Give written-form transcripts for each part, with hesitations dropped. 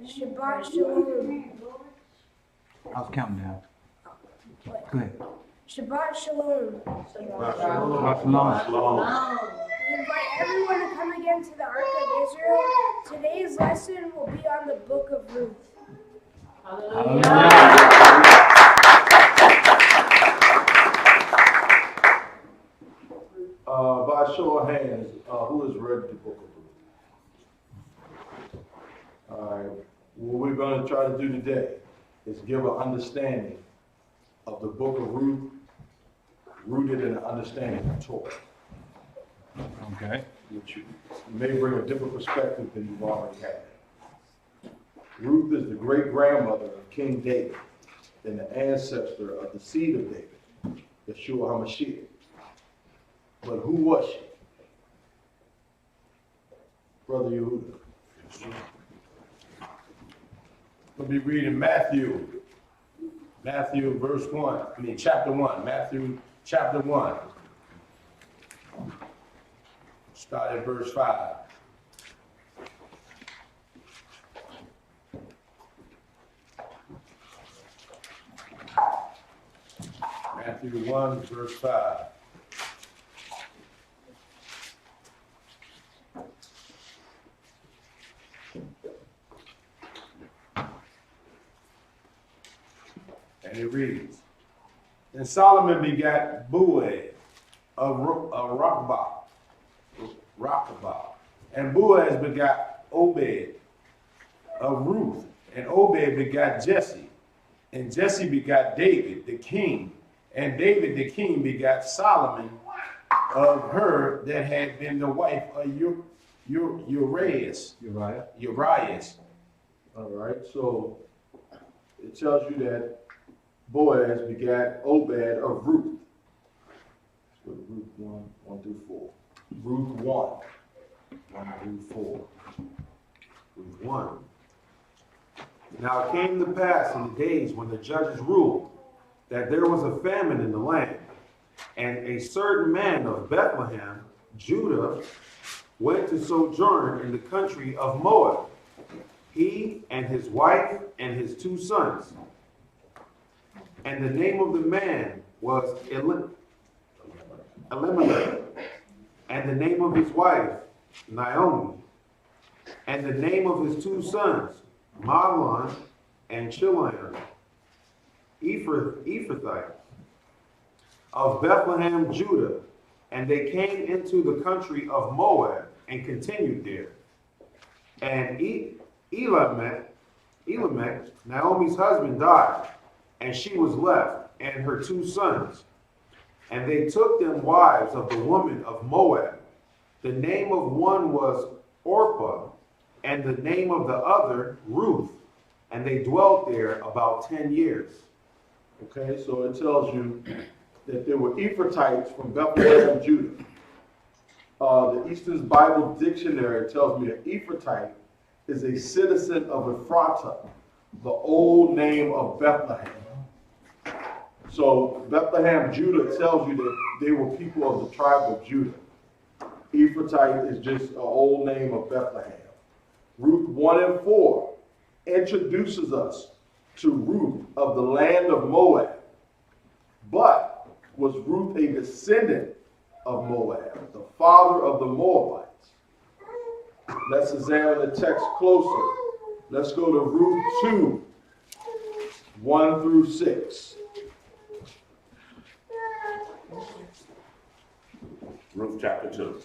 Shabbat Shalom. I was counting down. Go ahead. Shabbat Shalom. Shabbat Shalom. We invite everyone to come again to the Ark of Israel. Today's lesson will be on the book of Ruth. By show of hands, who has read the book of Ruth? All right. What we're going to try to do today is give an understanding of the book of Ruth, rooted in an understanding of Torah. Okay. Which may bring a different perspective than you've already had. Ruth is the great-grandmother of King David and the ancestor of the seed of David, Yeshua HaMashiach. But who was she? Brother Yehuda. We'll be reading Matthew verse 1. Chapter 1. Matthew chapter 1. Start at verse 5. Matthew 1, verse 5. And it reads, and Solomon begat Boaz of Rachbah, and Boaz begat Obed of Ruth, and Obed begat Jesse, and Jesse begat David the king, and David the king begat Solomon of her that had been the wife of Uriah. All right, so it tells you that Boaz begat Obed of Ruth. Ruth 1 through 4. Ruth 1 through 4. Ruth 1. Now it came to pass in the days when the judges ruled that there was a famine in the land, and a certain man of Bethlehem, Judah, went to sojourn in the country of Moab, he and his wife and his 2 sons. And the name of the man was Elimelech, and the name of his wife, Naomi, and the name of his 2 sons, Mahlon and Chilion, Ephrathite, of Bethlehem, Judah, and they came into the country of Moab and continued there. And Elimelech, Naomi's husband, died, and she was left, and her 2 sons. And they took them wives of the woman of Moab. The name of one was Orpah, and the name of the other Ruth. And they dwelt there about 10 years. Okay, so it tells you that there were Ephrathites from Bethlehem, Judah. The Easton's Bible Dictionary tells me an Ephrathite is a citizen of Ephrata, the old name of Bethlehem. So Bethlehem, Judah tells you that they were people of the tribe of Judah. Ephratite is just an old name of Bethlehem. Ruth 1 and 4 introduces us to Ruth of the land of Moab. But was Ruth a descendant of Moab, the father of the Moabites? Let's examine the text closer. Let's go to Ruth 2, 1 through 6. Ruth chapter 2.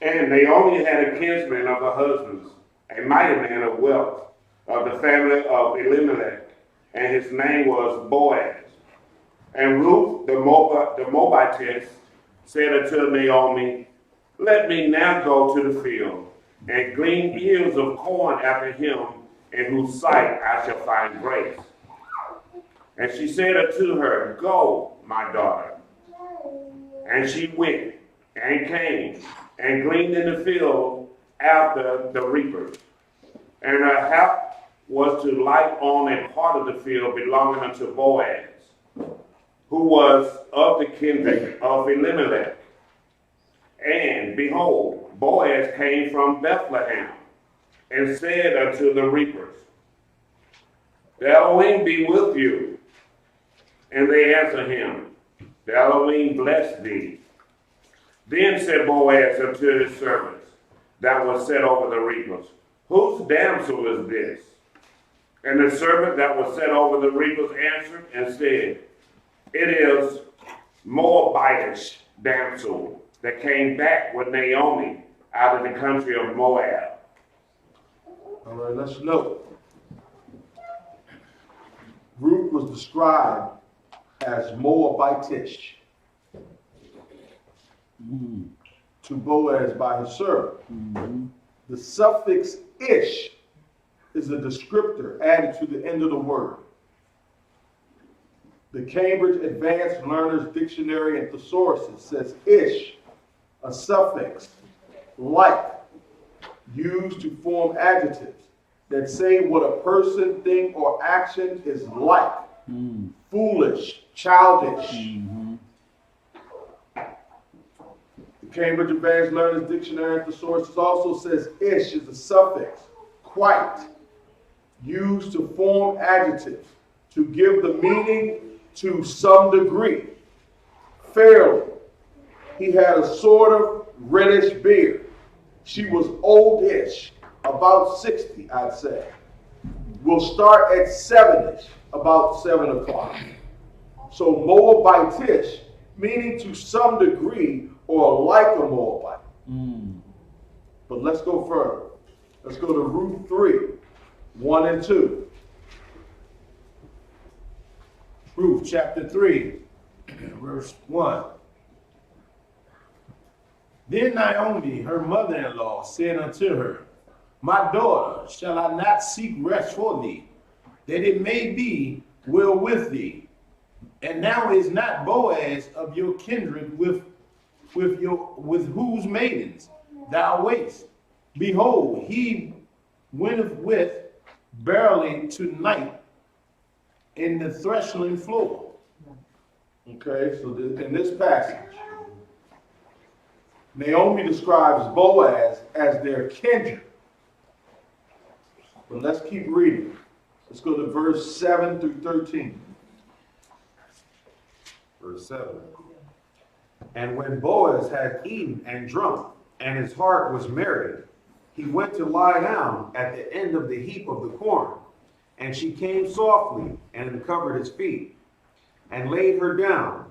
And Naomi had a kinsman of her husband's, a mighty man of wealth, of the family of Elimelech, and his name was Boaz. And Ruth, the Moabitess, said unto Naomi, let me now go to the field, and glean ears of corn after him, in whose sight I shall find grace. And she said unto her, go, my daughter. And she went, and came, and gleaned in the field after the reapers. And her hap was to light on a part of the field belonging unto Boaz, who was of the kindred of Elimelech. And behold, Boaz came from Bethlehem, and said unto the reapers, The Elohim be with you. And they answered him, The Elohim bless thee. Then said Boaz unto his servants that was set over the reapers, Whose damsel is this? And the servant that was set over the reapers answered and said, It is Moabitish damsel that came back with Naomi out of the country of Moab. All right, let's note. Ruth was described as Moabitish to Boaz by his servant. The suffix ish is a descriptor added to the end of the word. The Cambridge Advanced Learner's Dictionary and Thesaurus says ish, a suffix, like, used to form adjectives that say what a person, thing, or action is like. Foolish, childish. The Cambridge Advanced Learner's Dictionary and Thesaurus also says ish is a suffix, quite, used to form adjectives to give the meaning to some degree. Fairly. He had a sort of reddish beard. She was oldish, about 60, I'd say. We'll start at 7ish, about 7 o'clock. So Moabitish, meaning to some degree or like a Moabite. But let's go further. Let's go to Ruth 3, 1 and 2. Ruth chapter 3, verse 1. Then Naomi, her mother-in-law, said unto her, My daughter, shall I not seek rest for thee, that it may be well with thee? And now is not Boaz of your kindred with whose maidens thou waitest? Behold, he wenteth with barley tonight in the threshing floor. Okay, so in this passage, Naomi describes Boaz as their kindred. But let's keep reading. Let's go to verse 7 through 13. Verse 7. And when Boaz had eaten and drunk, and his heart was merry, he went to lie down at the end of the heap of the corn. And she came softly and uncovered his feet, and laid her down.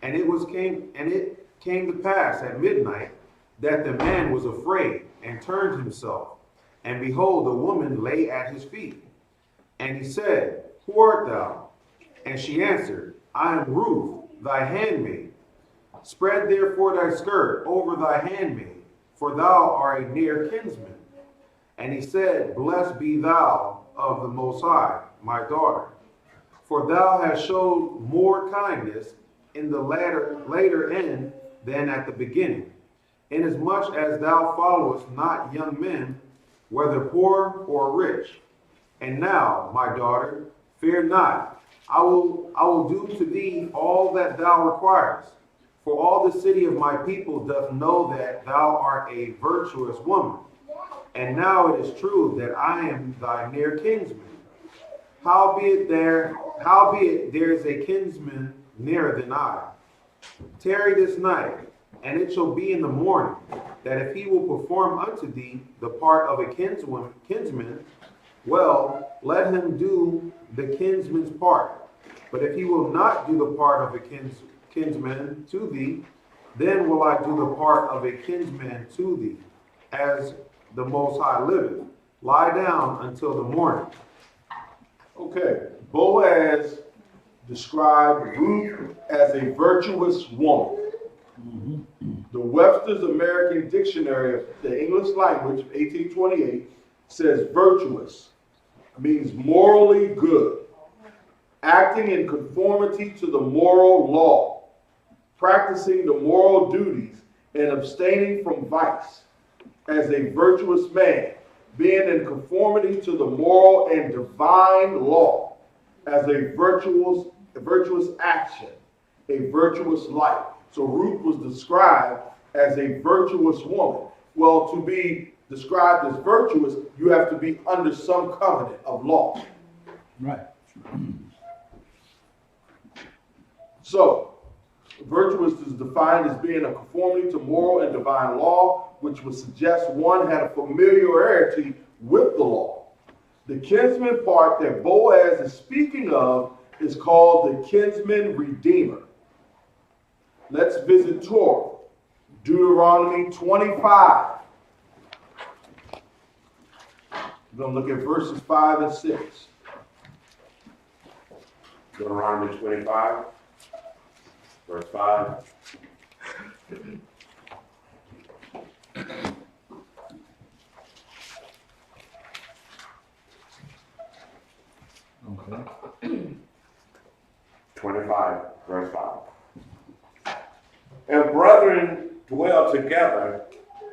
And it came to pass at midnight that the man was afraid, and turned himself. And behold, a woman lay at his feet. And he said, Who art thou? And she answered, I am Ruth, thy handmaid. Spread therefore thy skirt over thy handmaid, for thou art a near kinsman. And he said, Blessed be thou of the Most High, my daughter, for thou hast showed more kindness in the later end than at the beginning, inasmuch as thou followest not young men, whether poor or rich. And now, my daughter, fear not. I will do to thee all that thou requirest. For all the city of my people doth know that thou art a virtuous woman. And now it is true that I am thy near kinsman. Howbeit there is a kinsman nearer than I. Tarry this night, and it shall be in the morning, that if he will perform unto thee the part of a kinsman, well, let him do the kinsman's part. But if he will not do the part of a kinsman to thee, then will I do the part of a kinsman to thee, as the Most High liveth. Lie down until the morning. Okay, Boaz described Ruth as a virtuous woman. The Webster's American Dictionary of the English Language of 1828 says virtuous means morally good, acting in conformity to the moral law, practicing the moral duties, and abstaining from vice. As a virtuous man, being in conformity to the moral and divine law, as a virtuous action, a virtuous life. So Ruth was described as a virtuous woman. Well, to be described as virtuous, you have to be under some covenant of law. Right. So, virtuous is defined as being a conformity to moral and divine law, which would suggest one had a familiarity with the law. The kinsman part that Boaz is speaking of is called the kinsman redeemer. Let's visit Torah, Deuteronomy 25. We're going to look at verses 5 and 6. Deuteronomy 25, verse 5. Okay. 25, verse 5. If brethren dwell together,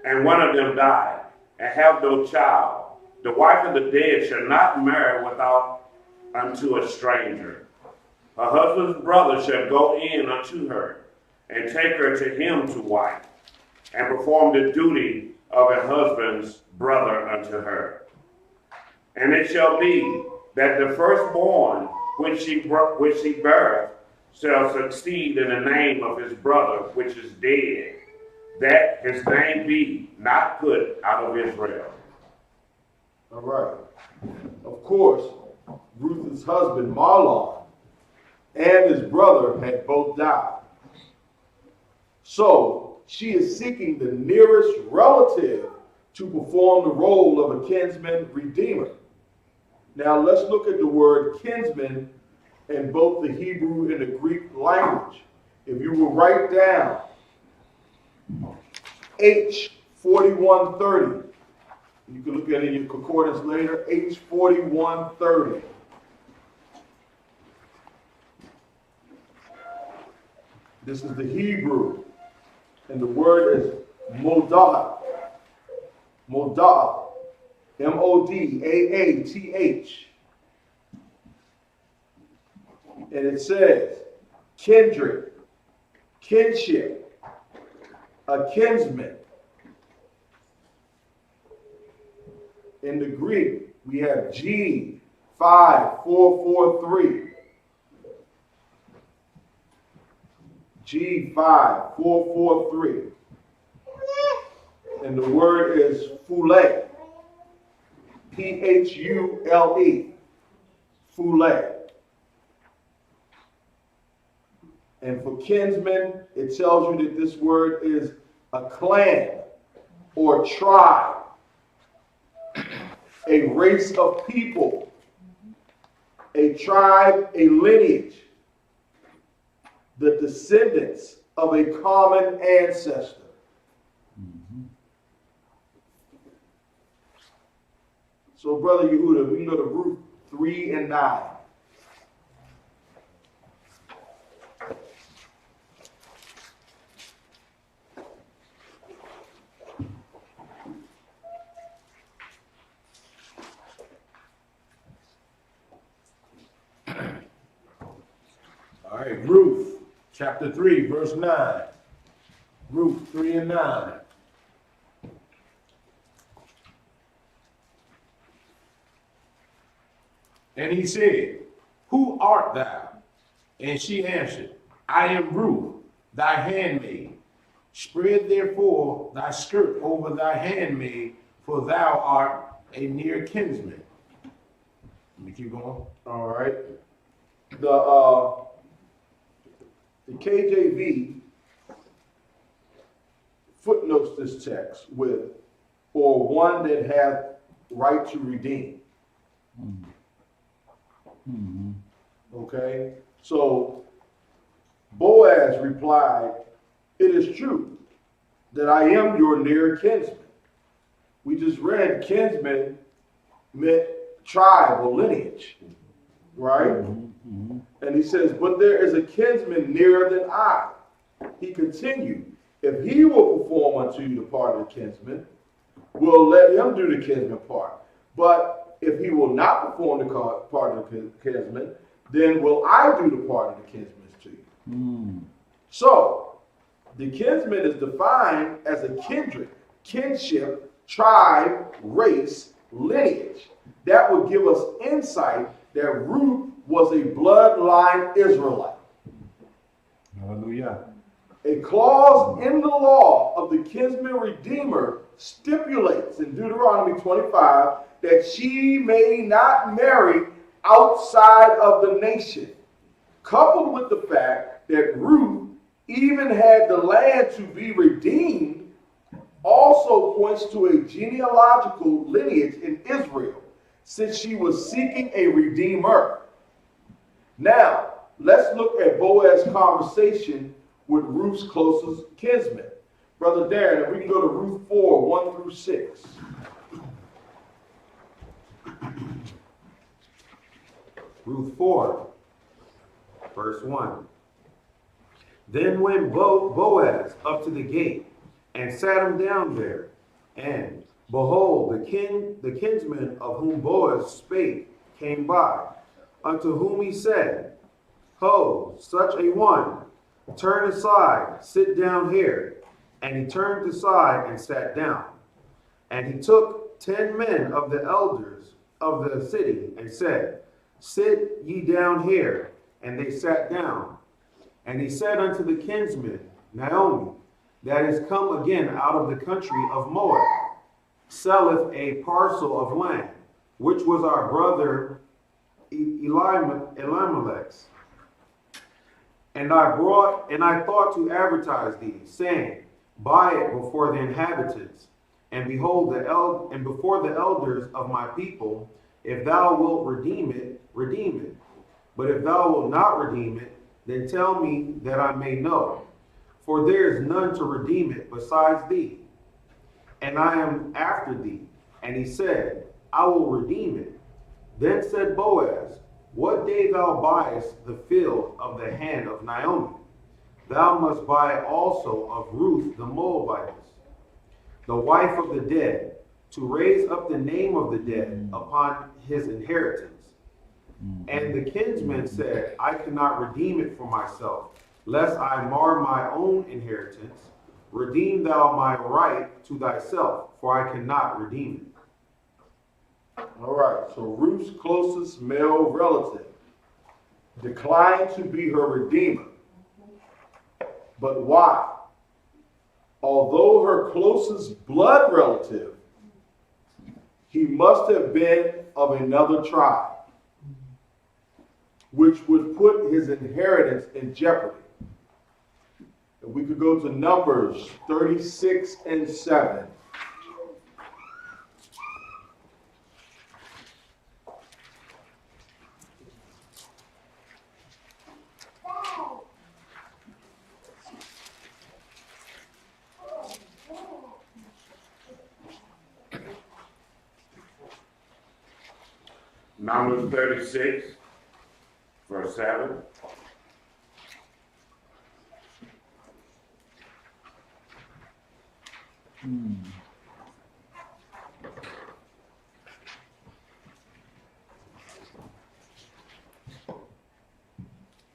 and one of them die, and have no child, the wife of the dead shall not marry without unto a stranger. Her husband's brother shall go in unto her, and take her to him to wife, and perform the duty of a husband's brother unto her. And it shall be that the firstborn which she beareth shall succeed in the name of his brother which is dead, that his name be not put out of Israel. All right. Of course, Ruth's husband, Mahlon, and his brother had both died. So, she is seeking the nearest relative to perform the role of a kinsman redeemer. Now, let's look at the word kinsman in both the Hebrew and the Greek language. If you will write down H4130, you can look at it in your concordance later, H4130. This is the Hebrew, and the word is modah. Modah, M-O-D-A-A-T-H. And it says, kindred, kinship, a kinsman. In the Greek, we have G5443. G5443. And the word is phule. P-H-U-L-E. Phule. And for kinsmen, it tells you that this word is a clan or tribe, a race of people, a tribe, a lineage, the descendants of a common ancestor. So, Brother Yehuda, we can go to Ruth 3 and 9. All right, Ruth, chapter 3, verse 9. Ruth 3 and 9. And he said, who art thou? And she answered, I am Ruth, thy handmaid. Spread therefore thy skirt over thy handmaid, for thou art a near kinsman. Let me keep going. All right. The KJV footnotes this text with, or one that hath right to redeem. Okay, so Boaz replied, it is true that I am your near kinsman. We just read kinsman meant tribe or lineage, right? And he says, but there is a kinsman nearer than I. He continued, if he will perform unto you the part of the kinsman, we'll let him do the kinsman part. But if he will not perform the part of the kinsman, then will I do the part of the kinsman to you. So, the kinsman is defined as a kindred, kinship, tribe, race, lineage. That would give us insight that Ruth was a bloodline Israelite. Hallelujah. A clause in the law of the kinsman redeemer stipulates in Deuteronomy 25 that she may not marry outside of the nation, coupled with the fact that Ruth even had the land to be redeemed, also points to a genealogical lineage in Israel, since she was seeking a redeemer. Now, let's look at Boaz's conversation with Ruth's closest kinsman. Brother Darren, if we can go to Ruth 4, 1 through 6. Ruth 4, verse 1. Then went Boaz up to the gate, and sat him down there. And behold, the kinsman of whom Boaz spake came by, unto whom he said, Ho, such a one, turn aside, sit down here. And he turned aside and sat down. And he took 10 men of the elders of the city, and said, Sit ye down here. And they sat down. And he said unto the kinsman, Naomi, that is come again out of the country of Moab, selleth a parcel of land, which was our brother Elimelech's. And I thought to advertise thee, saying, Buy it before the inhabitants, and behold and before the elders of my people. If thou wilt redeem it, redeem it. But if thou wilt not redeem it, then tell me that I may know. For there is none to redeem it besides thee, and I am after thee. And he said, I will redeem it. Then said Boaz, What day thou buyest the field of the hand of Naomi, thou must buy it also of Ruth the Moabitess, the wife of the dead, to raise up the name of the dead upon his inheritance. And the kinsman said, I cannot redeem it for myself, lest I mar my own inheritance. Redeem thou my right to thyself, for I cannot redeem it. All right, so Ruth's closest male relative declined to be her redeemer. But why? Although her closest blood relative, he must have been of another tribe, which would put his inheritance in jeopardy. And we could go to Numbers 36 and 7. Numbers 36, verse 7.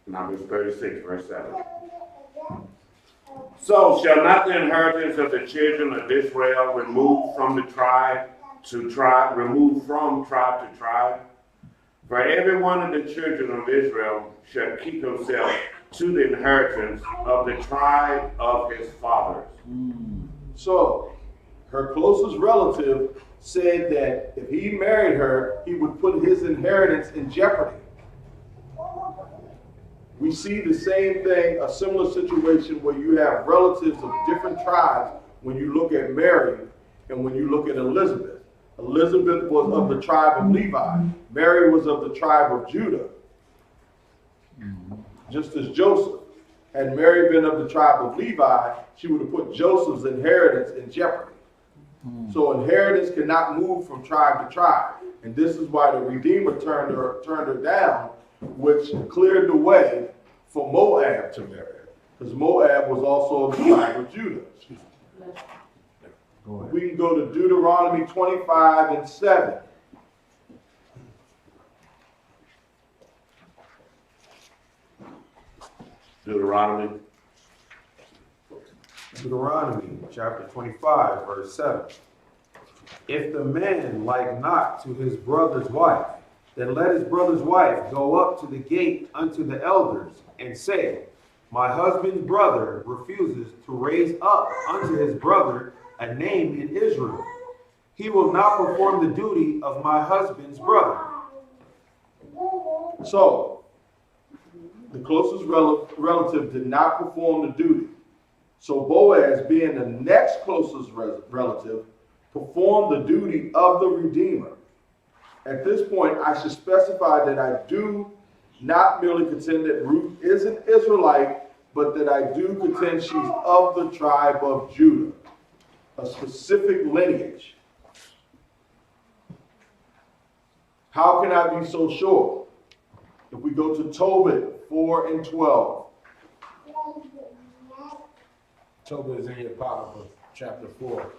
Numbers 36, verse 7. So shall not the inheritance of the children of Israel remove from tribe to tribe to tribe? For every one of the children of Israel shall keep himself to the inheritance of the tribe of his fathers. So her closest relative said that if he married her, he would put his inheritance in jeopardy. We see the same thing, a similar situation where you have relatives of different tribes when you look at Mary and when you look at Elizabeth. Elizabeth was of the tribe of Levi. Mary was of the tribe of Judah. Just as Joseph. Had Mary been of the tribe of Levi, she would have put Joseph's inheritance in jeopardy. So inheritance cannot move from tribe to tribe. And this is why the Redeemer turned her down, which cleared the way for Moab to marry her. Because Moab was also of the tribe of Judah. We can go to Deuteronomy 25 and 7. Deuteronomy Deuteronomy chapter 25, verse 7. If the man like not to his brother's wife, then let his brother's wife go up to the gate unto the elders, and say, My husband's brother refuses to raise up unto his brother a name in Israel. He will not perform the duty of my husband's brother. So, the closest relative did not perform the duty. So Boaz, being the next closest relative, performed the duty of the Redeemer. At this point, I should specify that I do not merely contend that Ruth is an Israelite, but that I do contend she's of the tribe of Judah, a specific lineage. How can I be so sure? If we go to Tobit 4 and 12. Tobit is in your Apocrypha, chapter 4.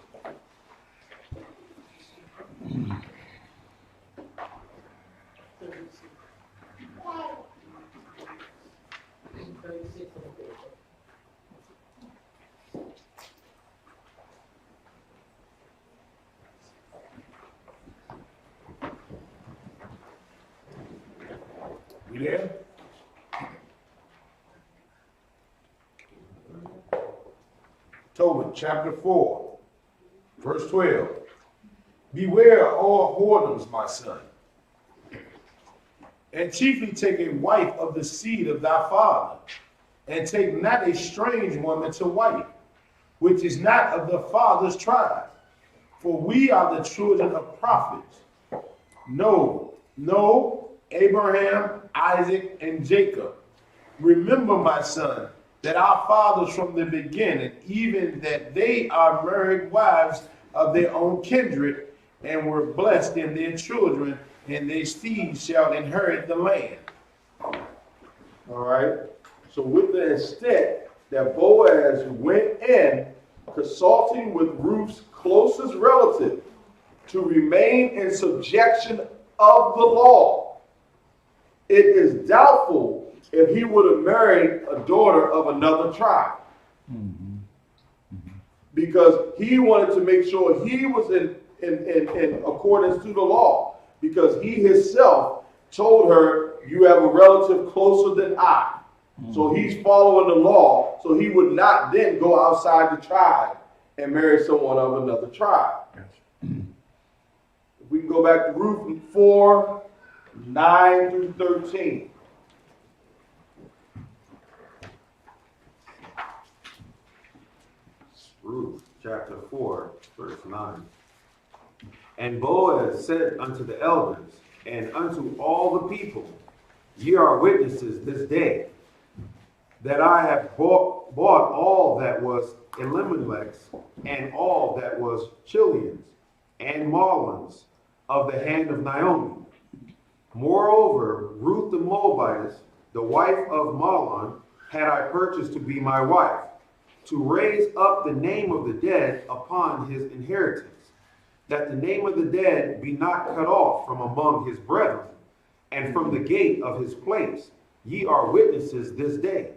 You there? Tobit chapter 4, verse 12. Beware all whoredoms, my son, and chiefly take a wife of the seed of thy father, and take not a strange woman to wife, which is not of the father's tribe. For we are the children of prophets. No, Abraham, Isaac, and Jacob. Remember, my son, that our fathers from the beginning, even that they are married wives of their own kindred, and were blessed in their children, and their seed shall inherit the land. All right. So with the extent that Boaz went in, consulting with Ruth's closest relative to remain in subjection of the law, it is doubtful if he would have married a daughter of another tribe. Because he wanted to make sure he was in accordance to the law. Because he himself told her, you have a relative closer than I. So he's following the law, so he would not then go outside the tribe and marry someone of another tribe. If we can go back to Ruth 4, 9 through 13. Ruth chapter 4, verse 9. And Boaz said unto the elders and unto all the people, Ye are witnesses this day, that I have bought all that was Elimelech's, and all that was Chilion's, and Mahlon's, of the hand of Naomi. Moreover, Ruth the Moabitess, the wife of Mahlon, had I purchased to be my wife, to raise up the name of the dead upon his inheritance, that the name of the dead be not cut off from among his brethren, and from the gate of his place. Ye are witnesses this day.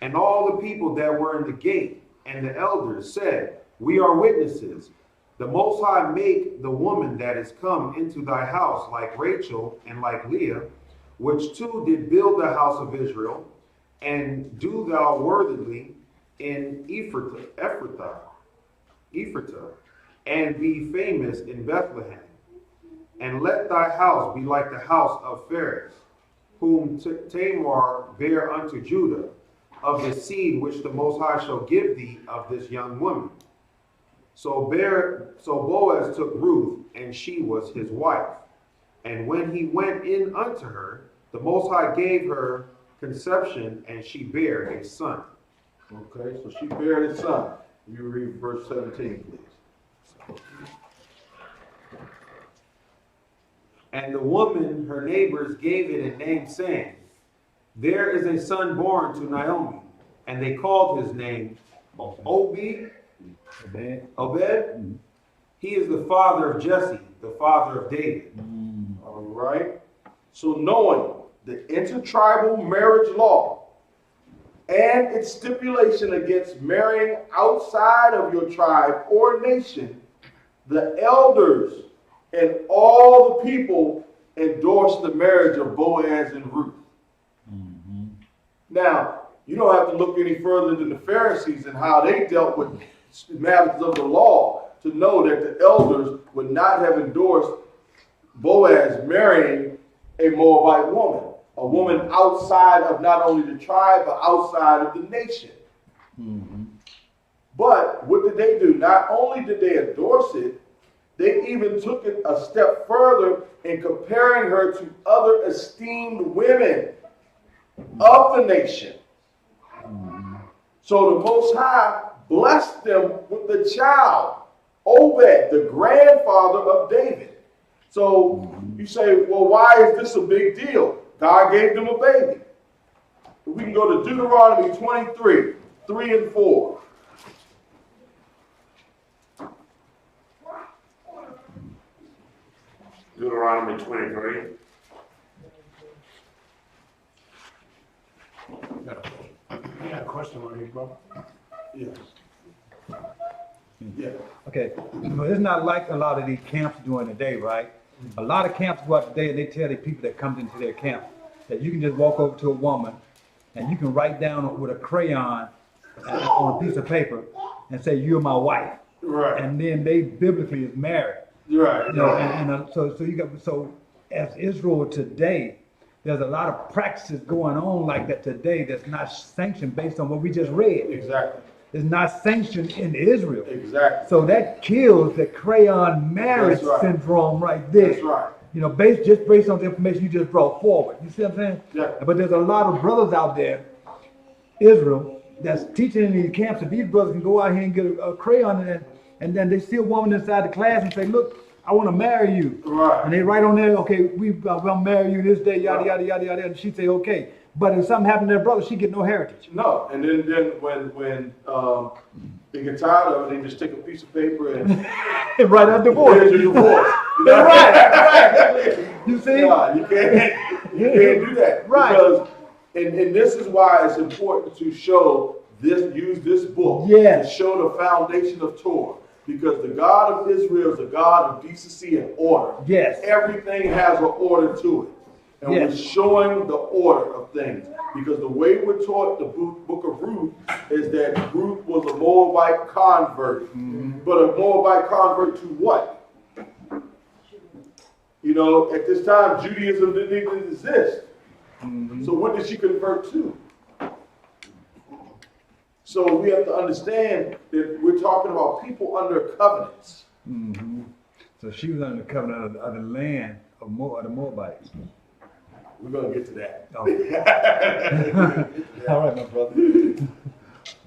And all the people that were in the gate and the elders said, We are witnesses. The Most High make the woman that is come into thy house like Rachel and like Leah, which two did build the house of Israel, and do thou worthily in Ephrathah, and be famous in Bethlehem. And let thy house be like the house of Pharez, whom Tamar bare unto Judah, of the seed which the Most High shall give thee of this young woman. So Boaz took Ruth, and she was his wife. And when he went in unto her, the Most High gave her conception, and she bare a son. Okay, so she bare a son. You read verse 17, please. And the woman, her neighbors, gave it a name, saying, There is a son born to Naomi. And they called his name Obed. He is the father of Jesse, the father of David. All right. So knowing the intertribal marriage law and its stipulation against marrying outside of your tribe or nation, The elders and all the people endorsed the marriage of Boaz and Ruth. Now, you don't have to look any further than the Pharisees and how they dealt with matters of the law to know that the elders would not have endorsed Boaz marrying a Moabite woman, a woman outside of not only the tribe, but outside of the nation. But what did they do? Not only did they endorse it, they even took it a step further in comparing her to other esteemed women of the nation. So the Most High blessed them with the child, Obed, the grandfather of David. So you say, well, why is this a big deal? God gave them a baby. We can go to Deuteronomy 23, 3 and 4. Deuteronomy 23. You got a question on here, bro? Yes. Yeah. Okay, but it's not like a lot of these camps during the day, right? A lot of camps go out today and they tell the people that comes into their camp that you can just walk over to a woman and you can write down with a crayon on a piece of paper and say, you're my wife. Right. And then they biblically is married. Right. You know, so as Israel today, there's a lot of practices going on like that today that's not sanctioned based on what we just read. Exactly. It's not sanctioned in Israel. Exactly. So that kills the crayon marriage syndrome right there. That's right. You know, just based on the information you just brought forward. You see what I'm saying? Yeah. But there's a lot of brothers out there, Israel, that's teaching in these camps that these brothers can go out here and get a crayon and then they see a woman inside the class and say, look, I want to marry you. Right. And they write on there, okay, we'll marry you this day, yada, yada, yada, yada. And she say, okay. But if something happened to their brother, she get no heritage. No. And then when they get tired of it, they just take a piece of paper and And write out divorce. here's your divorce. You know? Right. You see? Yeah, you can't do that. Right. Because and this is why it's important to use this book Yes. to show the foundation of Torah. Because the God of Israel is a God of decency and order. Yes. Everything has an order to it. And Yes. we're showing the order of things. Because the way we're taught the book of Ruth is that Ruth was a Moabite convert. But a Moabite convert to what? You know, at this time, Judaism didn't even exist. So what did she convert to? So we have to understand that we're talking about people under covenants. So she was under the covenant of the land of the Moabites. We're going to get to that. All right, my brother.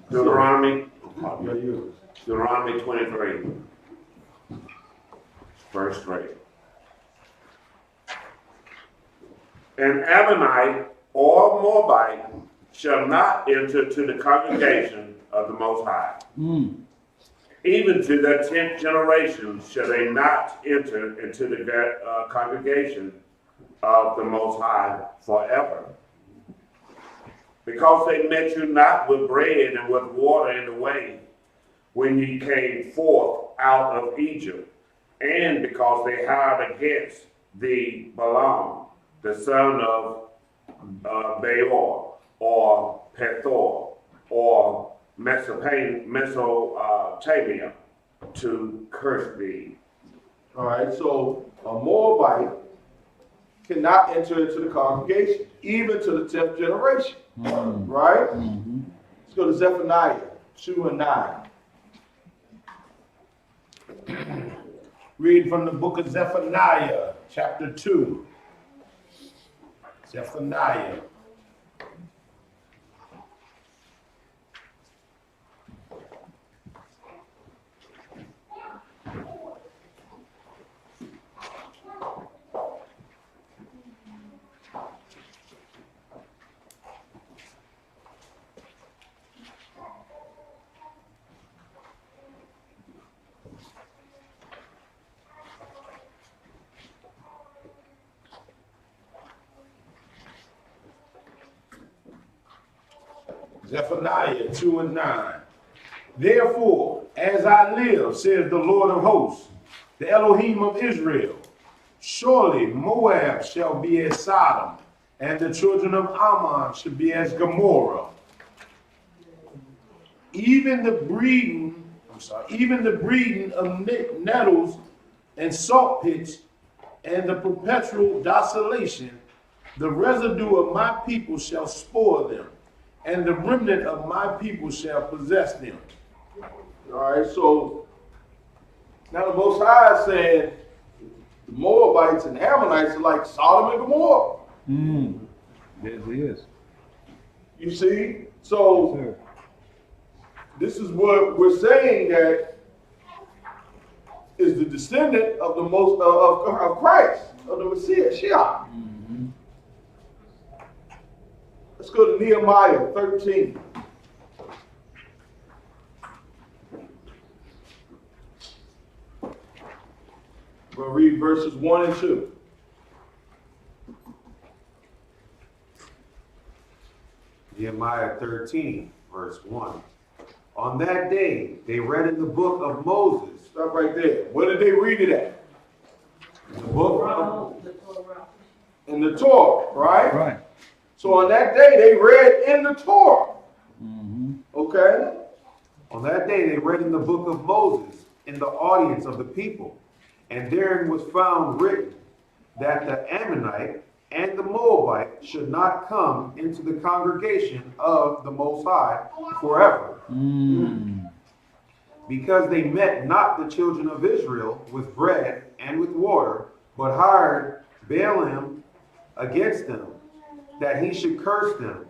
Deuteronomy Yeah, yours. Deuteronomy 23, verse 3. An Ammonite or Moabite shall not enter to the congregation of the Most High. Even to their 10th generation shall they not enter into the congregation of the Most High forever. Because they met you not with bread and with water in the way when ye came forth out of Egypt, and because they hired against thee Balaam, the son of Beor, or Pethor, or Mesopotamia, to curse thee. All right, so a Moabite cannot enter into the congregation, even to the 10th generation. Right? Let's go to Zephaniah 2 and 9. Read from the book of Zephaniah, chapter 2. Zephaniah. Zephaniah 2 and 9. Therefore, as I live, says the Lord of hosts, the Elohim of Israel. Surely Moab shall be as Sodom, and the children of Ammon shall be as Gomorrah. Even the breeding of nettles and salt pits, and the perpetual desolation, the residue of my people shall spoil them, and the remnant of my people shall possess them. All right, so now the Most High is saying the Moabites and Ammonites are like Sodom and Gomorrah. Yes, he is. You see? So Yes, this is what we're saying, that is the descendant of the most of Christ, of the Messiah, Shia. Let's go to Nehemiah 13. We'll read verses 1 and 2. Nehemiah 13, verse 1. On that day, they read in the book of Moses. Stop right there. Where did they read it at? The book In the Torah, right? right. So on that day, they read in the Torah. Okay? On that day, they read in the book of Moses in the audience of the people. And therein was found written that the Ammonite and the Moabite should not come into the congregation of the Most High forever. Because they met not the children of Israel with bread and with water, but hired Balaam against them, that he should curse them.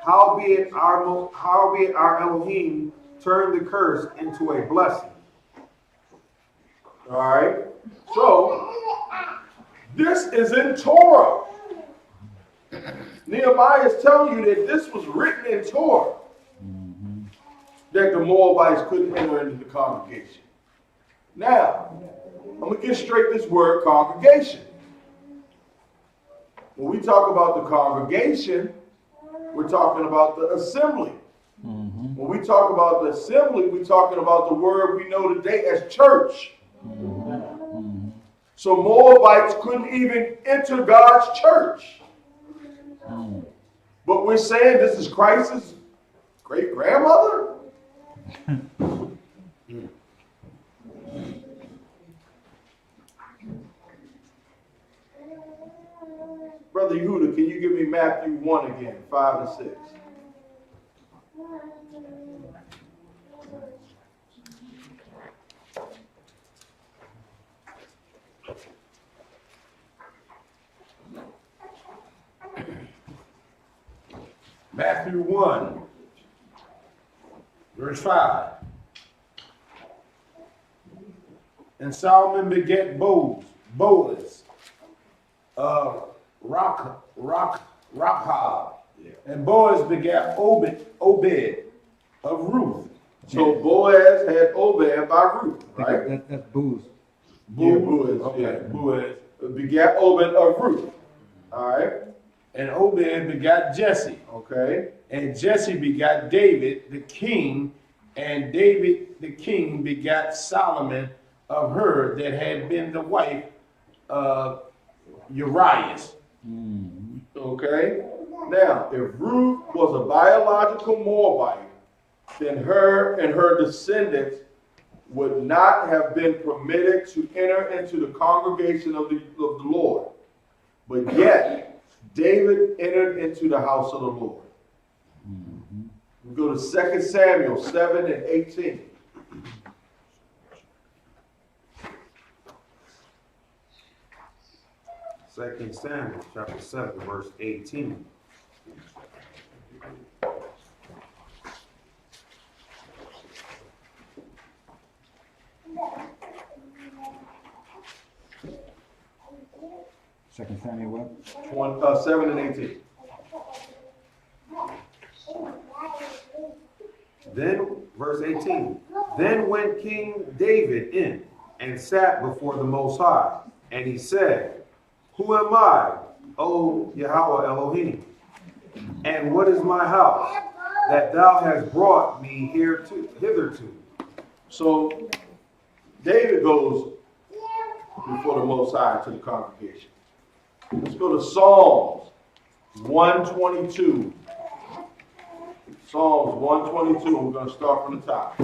Howbeit our Elohim turned the curse into a blessing. All right? So, this is in Torah. Nehemiah is telling you that this was written in Torah, that the Moabites couldn't enter into the congregation. Now, I'm going to get straight this word congregation. When we talk about the congregation, we're talking about the assembly. When we talk about the assembly, we're talking about the word we know today as church. So Moabites couldn't even enter God's church. But we're saying this is Christ's great-grandmother? Brother Yehuda, can you give me Matthew 1 again, 5 and 6? Matthew 1, verse 5. And Solomon begat Boaz, Rakhab, and Boaz begat Obed of Ruth. So Boaz had Obed by Ruth, right? That's booze. Boaz, okay. Boaz begat Obed of Ruth, all right? And Obed begat Jesse, okay? And Jesse begat David the king, and David the king begat Solomon of her that had been the wife of Urias. Okay? Now, if Ruth was a biological Moabite, then her and her descendants would not have been permitted to enter into the congregation of the Lord. But yet, David entered into the house of the Lord. We go to 2 Samuel 7 and 18. Second Samuel chapter 7, verse 18. Second Samuel what? 7 and 18. Then, verse 18. Then went King David in and sat before the Most High, and he said, Who am I, O Yahweh Elohim? And what is my house that thou hast brought me hitherto? So David goes, before the Most High to the congregation. Let's go to Psalms 122. Psalms 122. We're going to start from the top.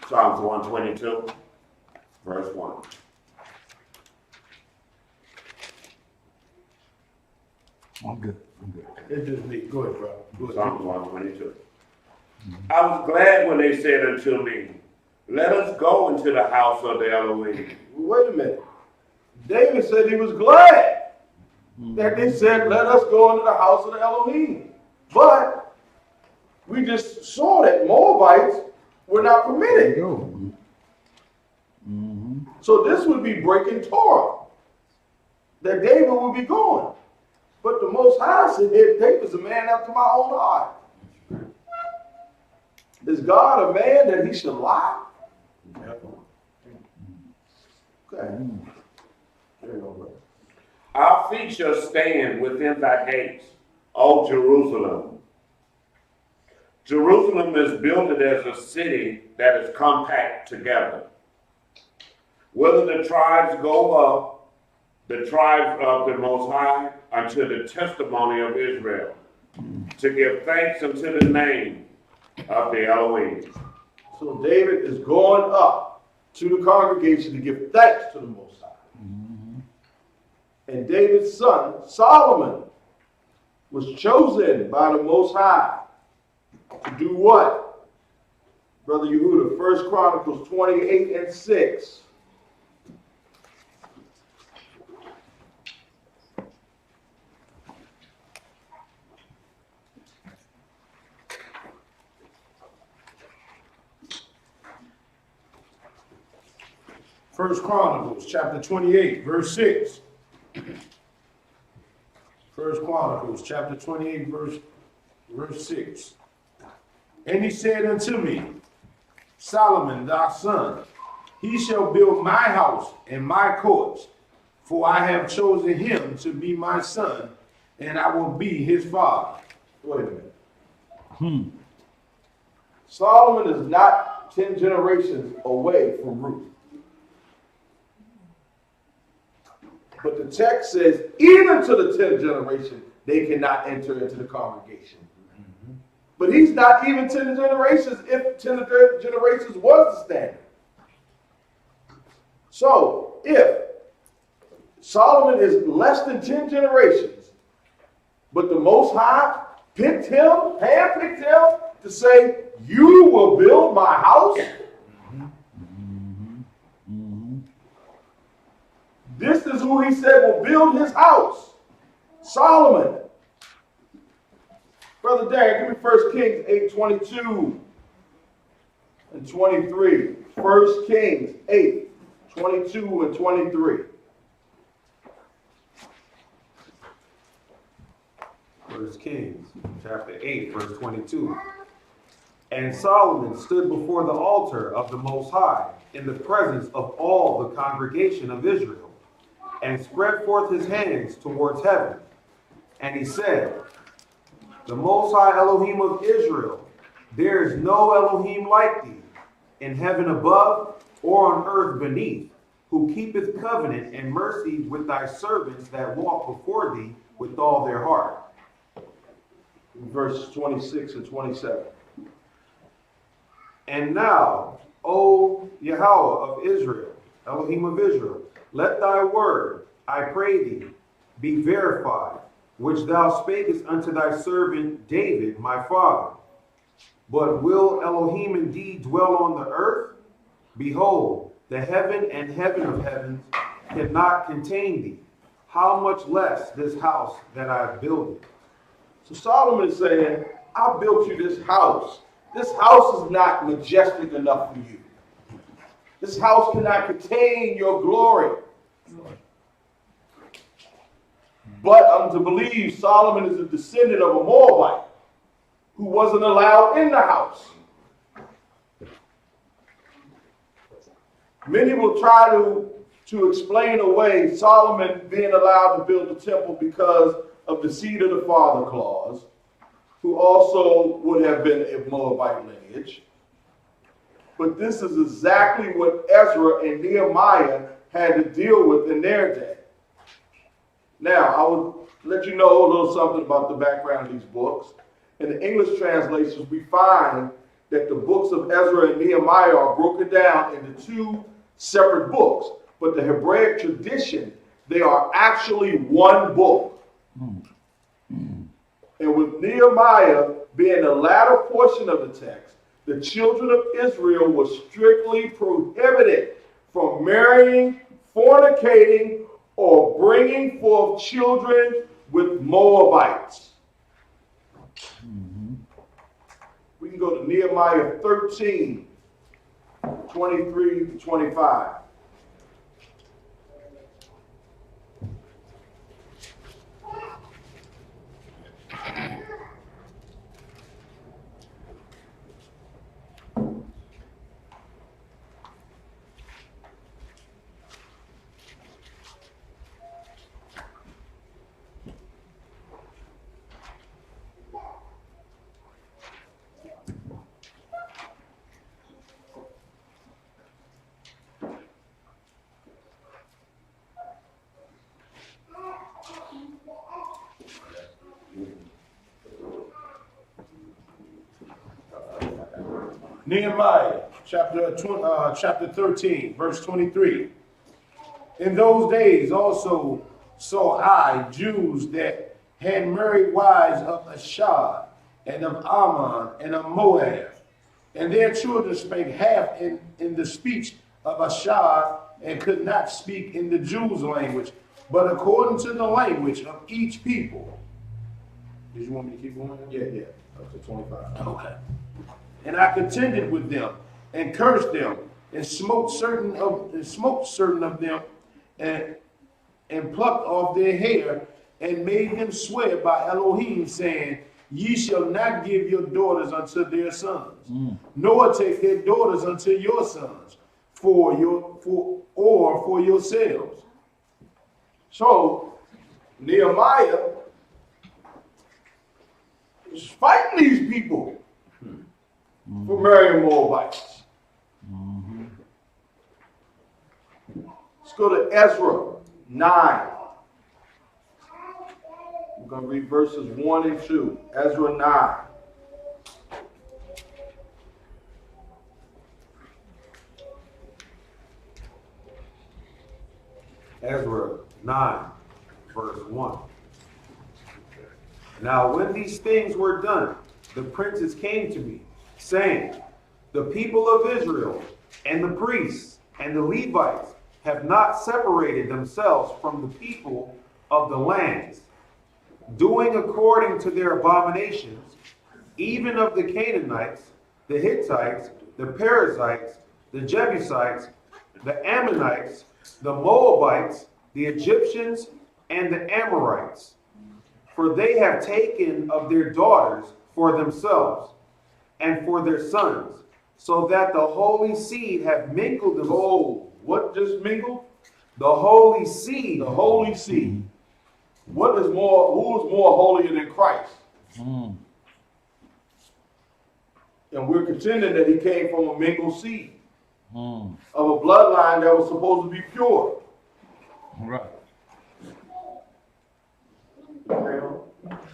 Psalms 122, verse 1. I'm good. I'm good. It's just me. Go ahead, bro. Go ahead. Psalms 122. I was glad when they said unto me, let us go into the house of the Elohim. Wait a minute. David said he was glad that they said, let us go into the house of the Elohim. But we just saw that Moabites were not There permitted. you go. Mm-hmm. So this would be breaking Torah, that David would be going. But the Most High said, David's a man after my own heart. Is God a man that he should lie? Okay. There you go, brother. Our feet shall stand within thy gates, O Jerusalem. Jerusalem is built as a city that is compact together. Whether the tribes go up, the tribes of the Most High, unto the testimony of Israel, to give thanks unto the name of the Elohim. So David is going up to the congregation to give thanks to the Most High. Mm-hmm. And David's son, Solomon, was chosen by the Most High to do what? Brother Yehuda, 1 Chronicles 28 and 6. First Chronicles chapter 28, verse 6. First Chronicles chapter 28, verse 6. And he said unto me, Solomon thy son, he shall build my house and my courts, for I have chosen him to be my son, and I will be his father. Wait a minute. Solomon is not 10 generations away from Ruth. But the text says, even to the 10th generation, they cannot enter into the congregation. But he's not even 10 generations if 10 generations was the standard. So if Solomon is less than 10 generations, but the Most High picked him, handpicked him to say, you will build my house. This is who he said will build his house. Solomon. Brother Darren, give me 1 Kings 8:22 and 23. 1 Kings 8:22 and 23. 1 Kings chapter 8, verse 22. And Solomon stood before the altar of the Most High in the presence of all the congregation of Israel, and spread forth his hands towards heaven. And he said, the Most High Elohim of Israel, there is no Elohim like thee, in heaven above or on earth beneath, who keepeth covenant and mercy with thy servants that walk before thee with all their heart. Verses 26 and 27. And now, O Yahweh of Israel, Elohim of Israel, let thy word, I pray thee, be verified, which thou spakest unto thy servant David, my father. But will Elohim indeed dwell on the earth? Behold, the heaven and heaven of heavens cannot contain thee. How much less this house that I have builded? So Solomon is saying, I built you this house. This house is not majestic enough for you. This house cannot contain your glory. But I'm to believe Solomon is a descendant of a Moabite who wasn't allowed in the house. Many will try to explain away Solomon being allowed to build the temple because of the seed of the father clause, who also would have been a Moabite lineage. But this is exactly what Ezra and Nehemiah had to deal with in their day. Now, I will let you know a little something about the background of these books. In the English translations, we find that the books of Ezra and Nehemiah are broken down into two separate books. But the Hebraic tradition, they are actually one book. And with Nehemiah being the latter portion of the text, the children of Israel were strictly prohibited from marrying, fornicating, or bringing forth children with Moabites. We can go to Nehemiah 13, 23 to 25. Nehemiah chapter 13, verse 23. In those days also saw I Jews that had married wives of Ashad and of Ammon and of Moab, and their children spake half in the speech of Ashad and could not speak in the Jews' language, but according to the language of each people. Did you want me to keep going? Yeah. Up to 25. Okay. And I contended with them and cursed them and smote certain of them and plucked off their hair and made them swear by Elohim, saying, Ye shall not give your daughters unto their sons, nor take their daughters unto your sons for yourselves. So Nehemiah is fighting these people for marrying Moabites. Let's go to Ezra 9. We're going to read verses 1 and 2. Ezra 9. Ezra 9, verse 1. Now when these things were done, the princes came to me, saying, The people of Israel and the priests and the Levites have not separated themselves from the people of the lands, doing according to their abominations, even of the Canaanites, the Hittites, the Perizzites, the Jebusites, the Ammonites, the Moabites, the Egyptians, and the Amorites. For they have taken of their daughters for themselves and for their sons, so that the holy seed have mingled them. Oh, what just mingled? The holy seed. The holy seed. Who is more holier than Christ? And we're contending that he came from a mingled seed of a bloodline that was supposed to be pure. Right.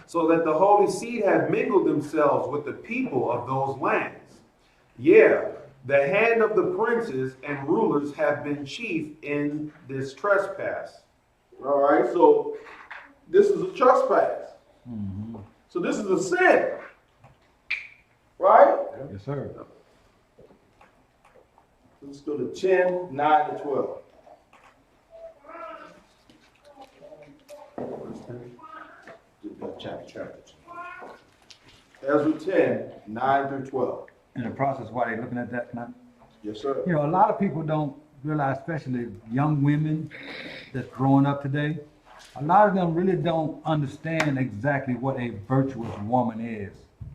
So that the holy seed have mingled themselves with the people of those lands. Yeah, the hand of the princes and rulers have been chief in this trespass. All right, so this is a trespass. So this is a sin. Right? Yes, sir. Let's go to 10, 9 to 12. Chapter. Ezra 10, 9 through 12. In the process, while they're looking at that, can I? Yes, sir. You know, a lot of people don't realize, especially young women that's growing up today, a lot of them really don't understand exactly what a virtuous woman is.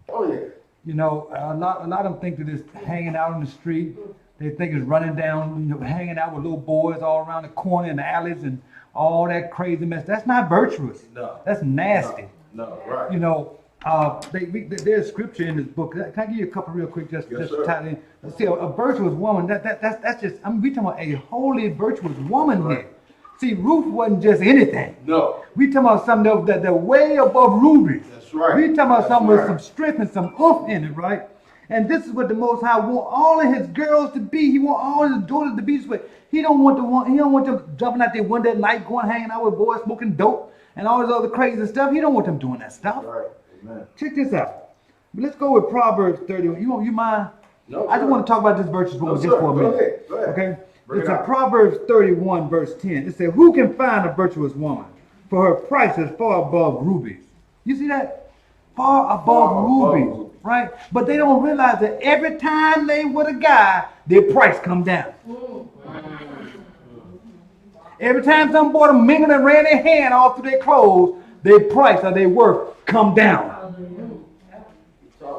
Oh, yeah. You know, a lot of them think that it's hanging out on the street, They think it's running down, hanging out with little boys all around the corner and the alleys and all that crazy mess. That's not virtuous. No. That's nasty. No, right. There's scripture in this book. Can I give you a couple real quick, just Yes, to sir. tie it in? Let's see, a virtuous woman. That's just. We talking about a holy, virtuous woman Right. here. See, Ruth wasn't just anything. No. We talking about something that way above rubies. That's right. We talking about That's something with right. some strength and some oomph in it, right? And this is what the Most High want all of His girls to be. He want all His daughters to be this way. He don't want them jumping out there one day at night, going hanging out with boys, smoking dope, and all this other crazy stuff. He don't want them doing that stuff. Right. Amen. Check this out. Let's go with Proverbs 31. You mind? No, I just sir. want to talk about this virtuous woman just for a minute. Go ahead. Okay? Bring It's it in out. Proverbs 31, verse 10. It says, "Who can find a virtuous woman? For her price is far above rubies." You see that? Far above rubies, right? But they don't realize that every time they with a guy, their price come down. Every time some boy mingled and ran their hand all through their clothes, their price or their worth come down.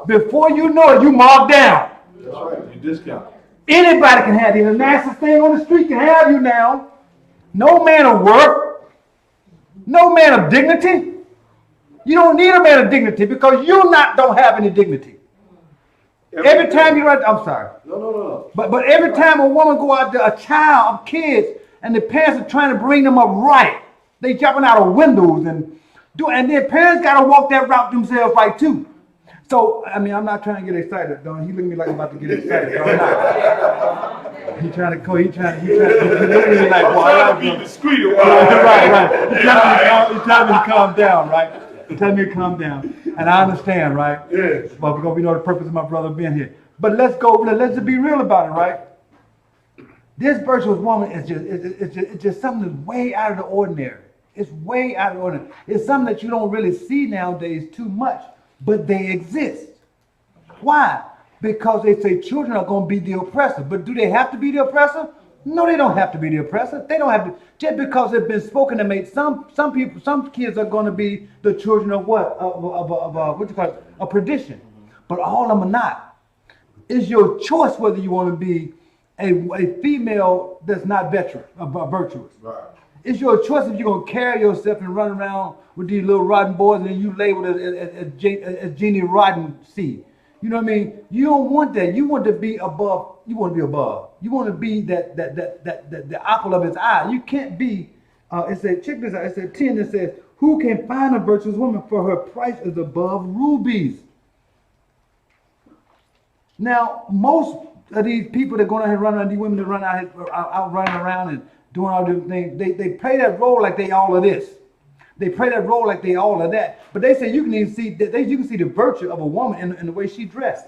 Before you know it, you marked down. That's right. You discount. Anybody can have you. The nicest thing on the street can have you now. No man of worth. No man of dignity. You don't need a man of dignity because you don't have any dignity. Every time you write, I'm sorry. No. But every time a woman go out there, a child of kids, and the parents are trying to bring them up right, they jumping out of windows and their parents got to walk that route themselves right too. So, I mean, I'm not trying to get excited. Don't he look at me like I'm about to get excited. No, I'm not. He trying to look at me like, well, Trying to be discreet. right. He telling me to calm down, right? He telling me to calm down. And I understand, right? Yes. But because we know the purpose of my brother being here. But let's just be real about it, right? This virtuous woman is it's just something that's way out of the ordinary. It's way out of the ordinary. It's something that you don't really see nowadays too much, but they exist. Why? Because they say children are going to be the oppressor. But do they have to be the oppressor? No, they don't have to be the oppressor. They don't have to. Just because it's been spoken and made, some kids are going to be the children of what? What you call it? Of perdition. But all of them are not. It's your choice whether you want to be a female that's not virtuous. Right. It's your choice if you're going to carry yourself and run around with these little rotten boys and then you labeled as Jeannie Rotten seed. You know what I mean? You don't want that. You want to be above. You want to be above. You want to be the apple of his eye. You can't be. It said, check this out. It said 10. It says, "Who can find a virtuous woman? For her price is above rubies." Now, most of these people that go out here and run around, these women that run out running around and doing all these things, they play that role like they all of this. They play that role like they all of that. But they say you can even see you can see the virtue of a woman in the way she dressed.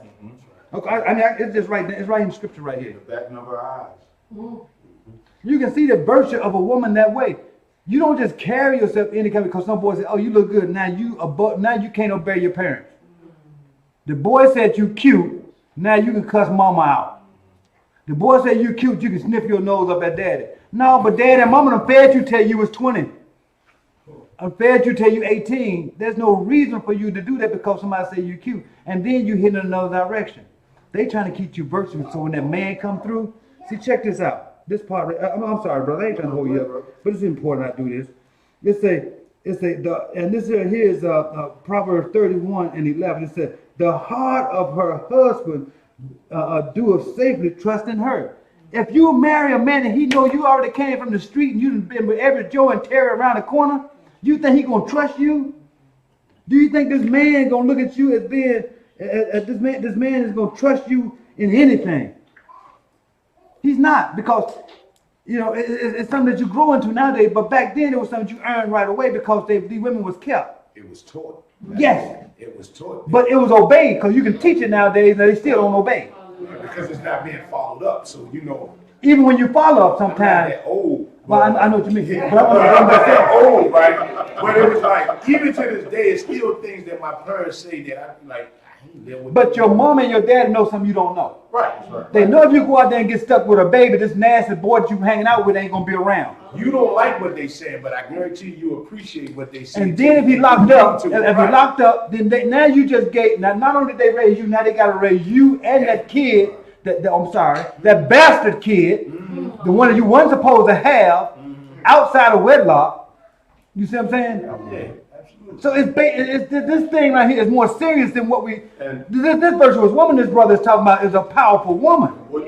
Okay, I mean it's just right there. It's right in scripture right here. The backing of her eyes. You can see the virtue of a woman that way. You don't just carry yourself any kind because some boys say, "Oh, you look good." Now you can't obey your parents. The boy said you cute. Now you can cuss mama out. The boy said you cute. You can sniff your nose up at daddy. No, but daddy and mama done fed you till you was 20. I fed you till you 18. There's no reason for you to do that because somebody say you cute. And then you hit in another direction. They trying to keep you virtuous. So when that man come through, see, check this out. This part, I'm sorry, brother. I ain't trying to hold you up, but it's important I do this. And this here is Proverbs 31 and 11. It says, "The heart of her husband doeth safely trust in her." If you marry a man and he know you already came from the street and you've been with every Joe and Terry around the corner, you think he gonna trust you? Do you think this man gonna look at you as being this man is gonna trust you in anything? He's not, because it's something that you grow into nowadays. But back then it was something you earned right away because these women was kept. It was taught. Yes, It was taught. but it was obeyed because you can teach it nowadays and they still don't obey. Because it's not being followed up. So, Even when you follow up I'm not sometimes. that old. Well, I know what you mean. Yeah, But I'm not that old, right? But it was like, even to this day, it's still things that my parents say that I ain't live with. But your mom and your dad know something you don't know. Right, that's right. They know if you go out there and get stuck with a baby, this nasty boy that you hanging out with ain't gonna be around. You don't like what they say, but I guarantee you appreciate what they say. And then if he locked up, then not only did they raise you, now they gotta raise you and that kid I'm sorry, that bastard kid, the one that you weren't supposed to have outside of wedlock. You see what I'm saying? Yeah, absolutely. So this thing right here is more serious than what we. And This virtuous woman this brother is talking about is a powerful woman. what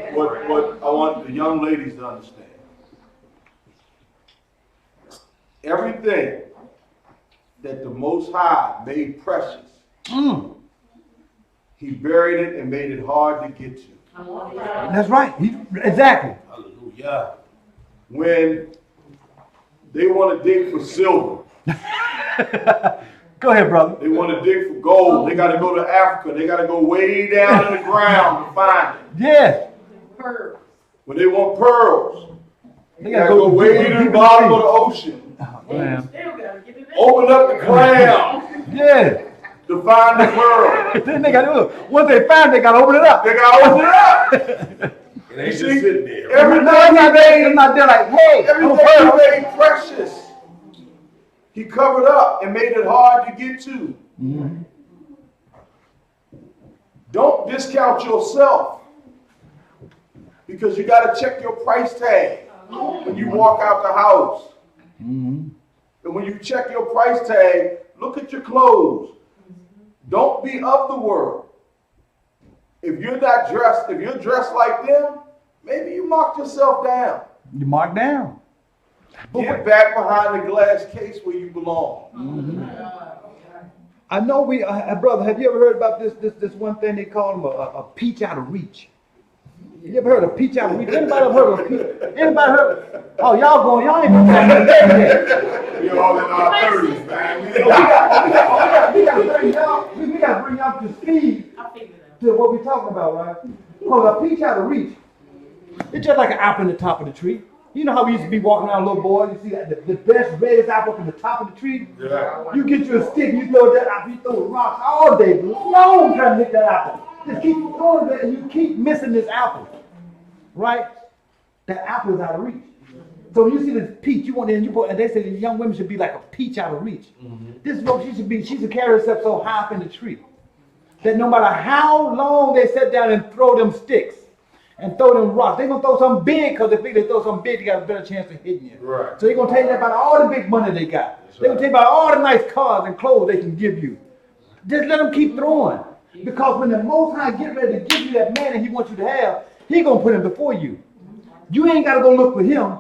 I want the young ladies to understand. Everything that the Most High made precious, He buried it and made it hard to get to. That's right. Exactly. Hallelujah. When they want to dig for silver, Go ahead, brother. they want to dig for gold, they got to go to Africa, they got to go way down in the ground to find it. Yes. When they want pearls, They they got to go way to the bottom of the ocean. Man. Open up the ground Yeah. to find the pearl. Then they got to look. Once they find, it, they got to open it up. They got to open it up. It ain't just sitting there. Everything It's not there like, hey, Everything He made precious, He covered up and made it hard to get to. Don't discount yourself, because you got to check your price tag when you walk out the house. And when you check your price tag, look at your clothes. Don't be of the world. If you're not dressed, if you're dressed like them, maybe you marked yourself down. You mark down. Get back behind the glass case where you belong. I know brother, have you ever heard about this one thing they call them a peach out of reach? You ever heard of peach out of reach? Anybody ever heard of a peach? Anybody heard? Oh, y'all ain't going to We all in our 30s, man. we got to bring y'all to speed to what we're talking about, right? Because a peach out of reach, it's just like an apple in the top of the tree. You know how we used to be walking around, little boys, you see that the best, reddest apple from the top of the tree? Yeah. You get you a stick, you throw that apple, you throw rocks all day long trying to hit that apple. Just keep throwing it and you keep missing this apple, right? That apple is out of reach. So when you see this peach, you want to, and they say the young women should be like a peach out of reach. This is what she should carry herself so high up in the tree that no matter how long they sit down and throw them sticks and throw them rocks, they're going to throw something big, because if they throw something big, they got a better chance of hitting you. Right. So they're going to tell you about all the big money they got. They're going to tell you about all the nice cars and clothes they can give you. Just let them keep throwing. Because when the Most High get ready to give you that man that He wants you to have, He going to put him before you. You ain't got to go look for him.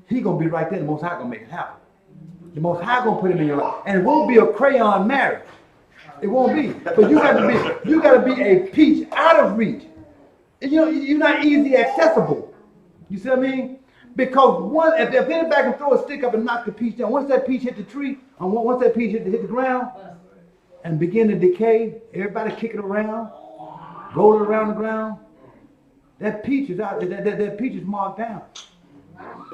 He going to be right there. The Most High going to make it happen. The Most High going to put him in your life. And it won't be a crayon marriage. It won't be. But you got to be a peach out of reach. You're not easily accessible. You see what I mean? Because if anybody can throw a stick up and knock the peach down, once that peach hit the tree, and once that peach hit the ground and begin to decay, everybody kick it around, roll it around the ground, that peach is out. That peach is marked down.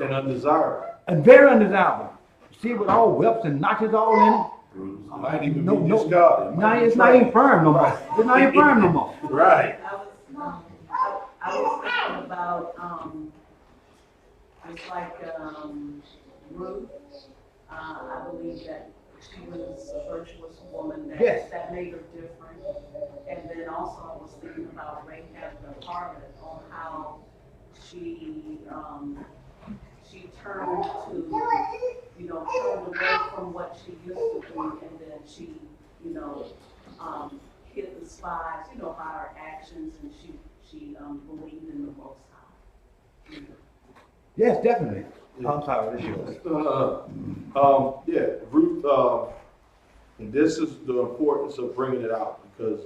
And undesirable. And very undesirable. See, with all whelps and notches all in it. Might even be discarded. It's not even firm no more. It's not even firm no more. Right. I was thinking about, it's like Ruth. I believe that she was a virtuous woman that made her different. And then also I was thinking about Rahab the harlot, on how she turned away from what she used to do, and then she, hit the spies, by her actions, and she believed in the Most High. Yes, definitely. I'm sorry, it's yours. Ruth, and this is the importance of bringing it out, because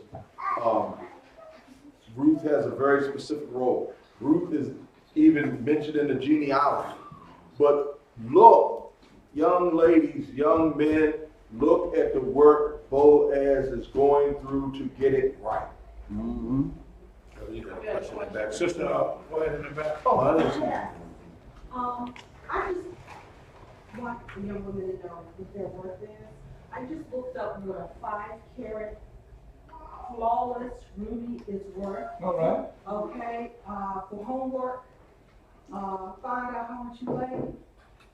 Ruth has a very specific role. Ruth is even mentioned in the genealogy. But look, young ladies, young men, look at the work Boaz is going through to get it right. Mm-hmm. You got a question in the back. Sister, go ahead in the back. I just want the young women to know what their worth is. I just looked up what a 5-carat flawless ruby is worth. All right. Okay, for homework, find out how much you weigh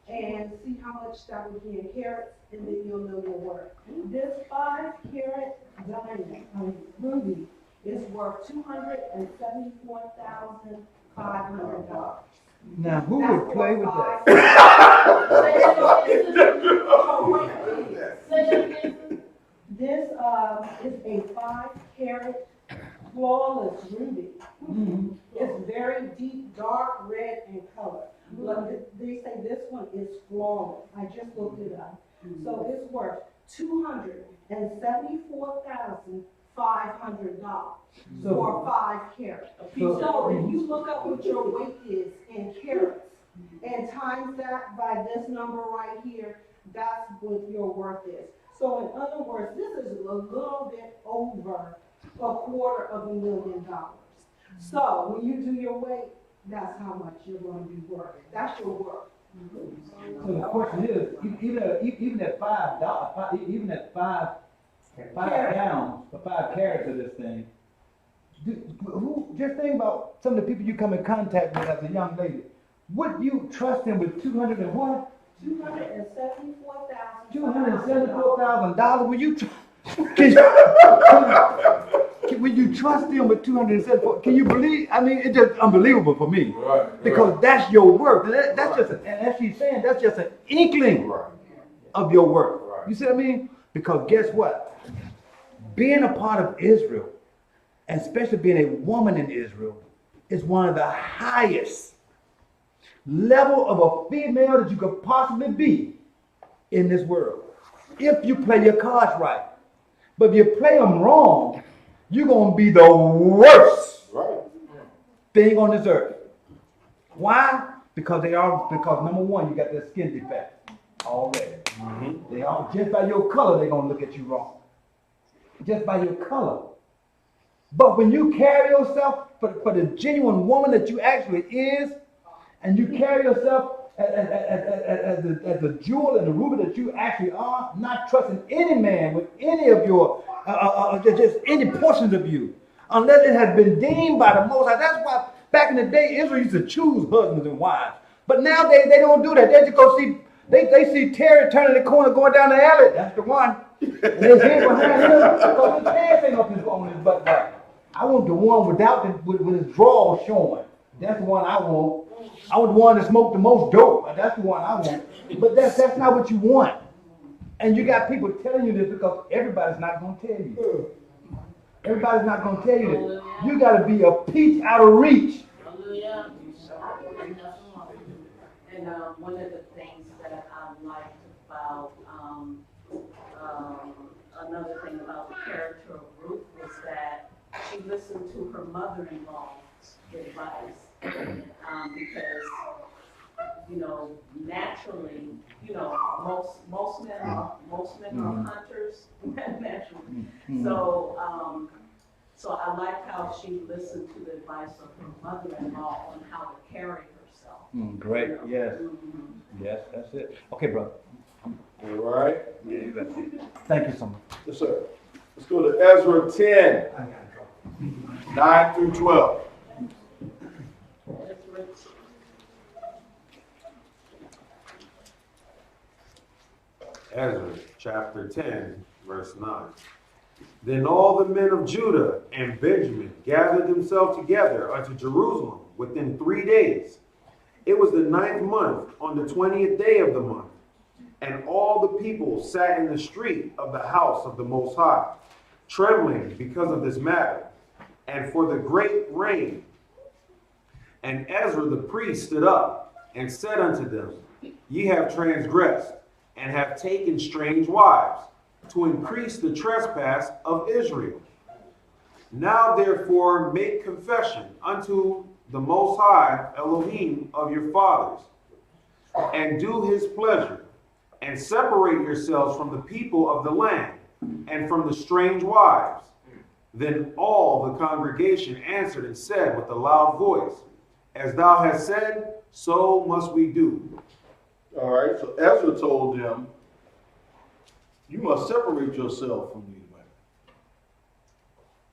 and see how much that would be in carats, and then you'll know your worth. This 5-carat diamond, ruby, is worth $274,500. Now, who would play with that? This is a 5-carat flawless ruby. It's very deep, dark red in color. But they say this one is flawless. I just looked it up. So it's worth $274,500 for 5 carats. So if you look up what your weight is in carats and times that by this number right here, that's what your worth is. So in other words, this is a little bit over $250,000. So when you do your weight, that's how much you're going to be worth. That's your worth. So the question is, even at $5, even at five pounds or 5 carats of this thing, just think about some of the people you come in contact with as a young lady. Would you trust them with 200 and what? $274,000. Will you? Will you trust them with 274? Can you believe? I mean, it's just unbelievable for me. Right. Because that's your worth. That's just, and as she's saying, that's just an inkling of your worth. Right. You see what I mean? Because guess what? Being a part of Israel, and especially being a woman in Israel, is one of the highest level of a female that you could possibly be in this world. If you play your cards right. But if you play them wrong, you're going to be the worst thing on this earth. Why? Because number one, you got that skin defect already. They all, just by your color, they're going to look at you wrong. Just by your color. But when you carry yourself for the genuine woman that you actually is, and you carry yourself as the jewel and the ruby that you actually are, not trusting any man with any of your, just any portions of you, unless it has been deemed by the Most High. That's why back in the day, Israel used to choose husbands and wives. But now they don't do that. They just go see, they see Terry turning the corner going down the alley. That's the one. And they hid behind him because his pants ain't up on his butt back. I want the one without with his drawers showing. That's the one I want. I want the one that smoked the most dope. That's the one I want. But that's not what you want. And you got people telling you this because everybody's not going to tell you. Everybody's not going to tell you this. You got to be a peach out of reach. And one of the things that I liked about, another thing about the character of Ruth was that she listened to her mother-in-law's advice. Because, naturally, most men are hunters naturally. So I like how she listened to the advice of her mother-in-law on how to carry herself. Great, yes. Yes, that's it. Okay, brother. All right. Yeah, you got it. Thank you so much. Yes, sir. Let's go to Ezra 10, 9 through 12. Ezra chapter 10, verse 9. Then all the men of Judah and Benjamin gathered themselves together unto Jerusalem within 3 days. It was the 9th month, on the 20th day of the month. And all the people sat in the street of the house of the Most High, trembling because of this matter, and for the great rain. And Ezra the priest stood up and said unto them, Ye have transgressed, and have taken strange wives, to increase the trespass of Israel. Now therefore make confession unto the Most High Elohim of your fathers, and do his pleasure, and separate yourselves from the people of the land, and from the strange wives. Then all the congregation answered and said with a loud voice, As thou hast said, so must we do. All right, so Ezra told them, you must separate yourself from these women.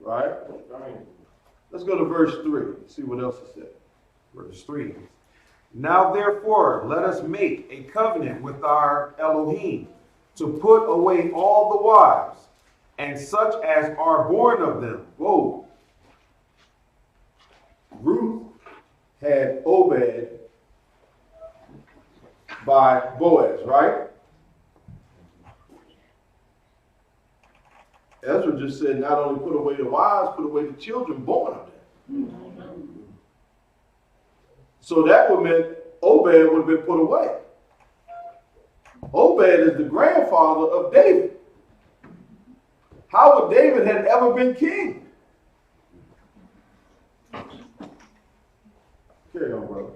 Right? Let's go to verse 3, see what else it said. Verse 3. Now therefore let us make a covenant with our Elohim, to put away all the wives, and such as are born of them. Whoa. had Obed by Boaz, right? Ezra just said not only put away the wives, put away the children born of them. So that would mean Obed would have been put away. Obed is the grandfather of David. How would David have ever been king? Carry on, brother.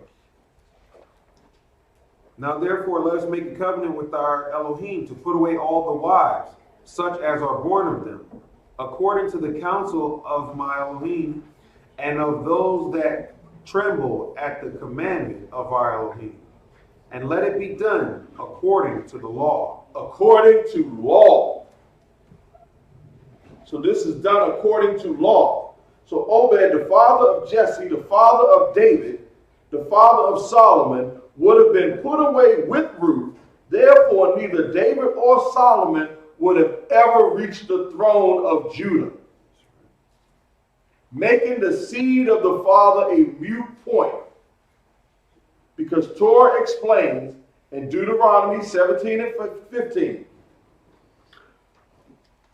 Now therefore let us make a covenant with our Elohim to put away all the wives, such as are born of them, according to the counsel of my Elohim, and of those that tremble at the commandment of our Elohim. And let it be done according to the law. According to law. So this is done according to law. So Obed, the father of Jesse, the father of David, the father of Solomon, would have been put away with Ruth. Therefore, neither David or Solomon would have ever reached the throne of Judah, making the seed of the father a mute point. Because Torah explains in Deuteronomy 17 and 15.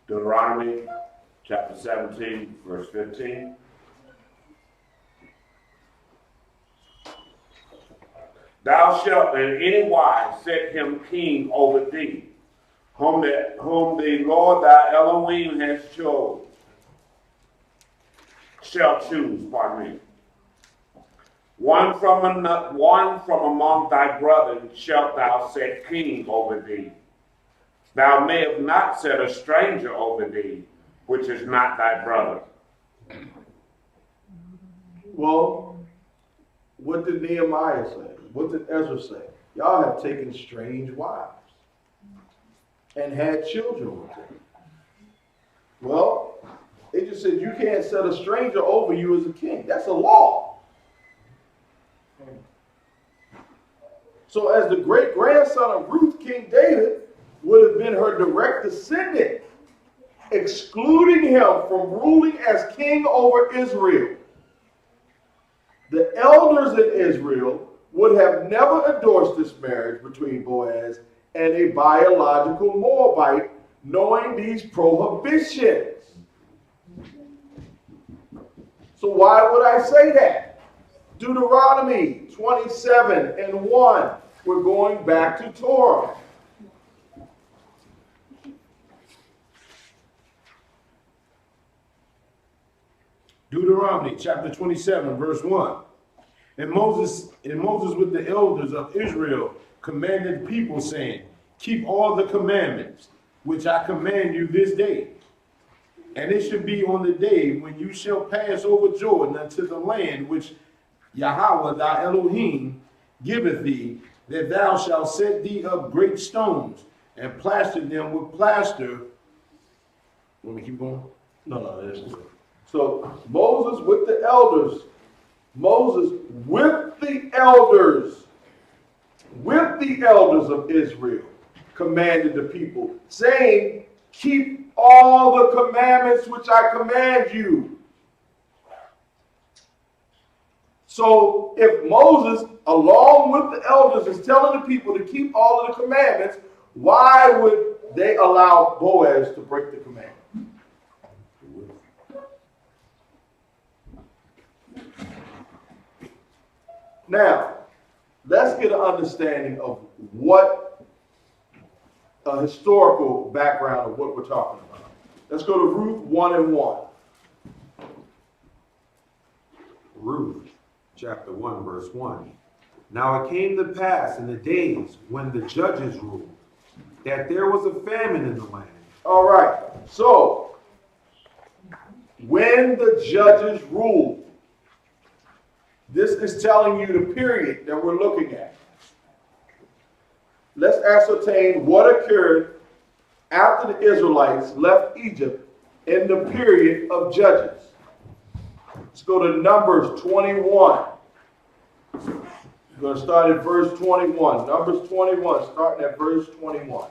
Deuteronomy chapter 17, verse 15. Thou shalt in any wise set him king over thee, whom the Lord thy Elohim has chosen, shall choose, pardon me. One from among thy brethren shalt thou set king over thee. Thou mayest not set a stranger over thee, which is not thy brother. Well, what did Nehemiah say? What did Ezra say? Y'all have taken strange wives and had children with them. Well, they just said you can't set a stranger over you as a king. That's a law. So as the great-grandson of Ruth, King David would have been her direct descendant, excluding him from ruling as king over Israel. The elders in Israel would have never endorsed this marriage between Boaz and a biological Moabite, knowing these prohibitions. So why would I say that? Deuteronomy 27 and 1. We're going back to Torah. Deuteronomy chapter 27, verse 1. And Moses with the elders of Israel commanded the people, saying, keep all the commandments which I command you this day. And it should be on the day when you shall pass over Jordan unto the land which Yahweh thy Elohim giveth thee, that thou shalt set thee up great stones and plaster them with plaster. Want me to keep going? No, that's good. So Moses with the elders of Israel commanded the people, saying, keep all the commandments which I command you. So if Moses, along with the elders, is telling the people to keep all of the commandments, why would they allow Boaz to break the commandment? Now, let's get an understanding of what a historical background of what we're talking about. Let's go to Ruth 1 and 1. Ruth chapter 1, verse 1. Now it came to pass in the days when the judges ruled that there was a famine in the land. All right. So, when the judges ruled, this is telling you the period that we're looking at. Let's ascertain what occurred after the Israelites left Egypt in the period of Judges. Let's go to Numbers 21. We're going to start at verse 21. Numbers 21, starting at verse 21.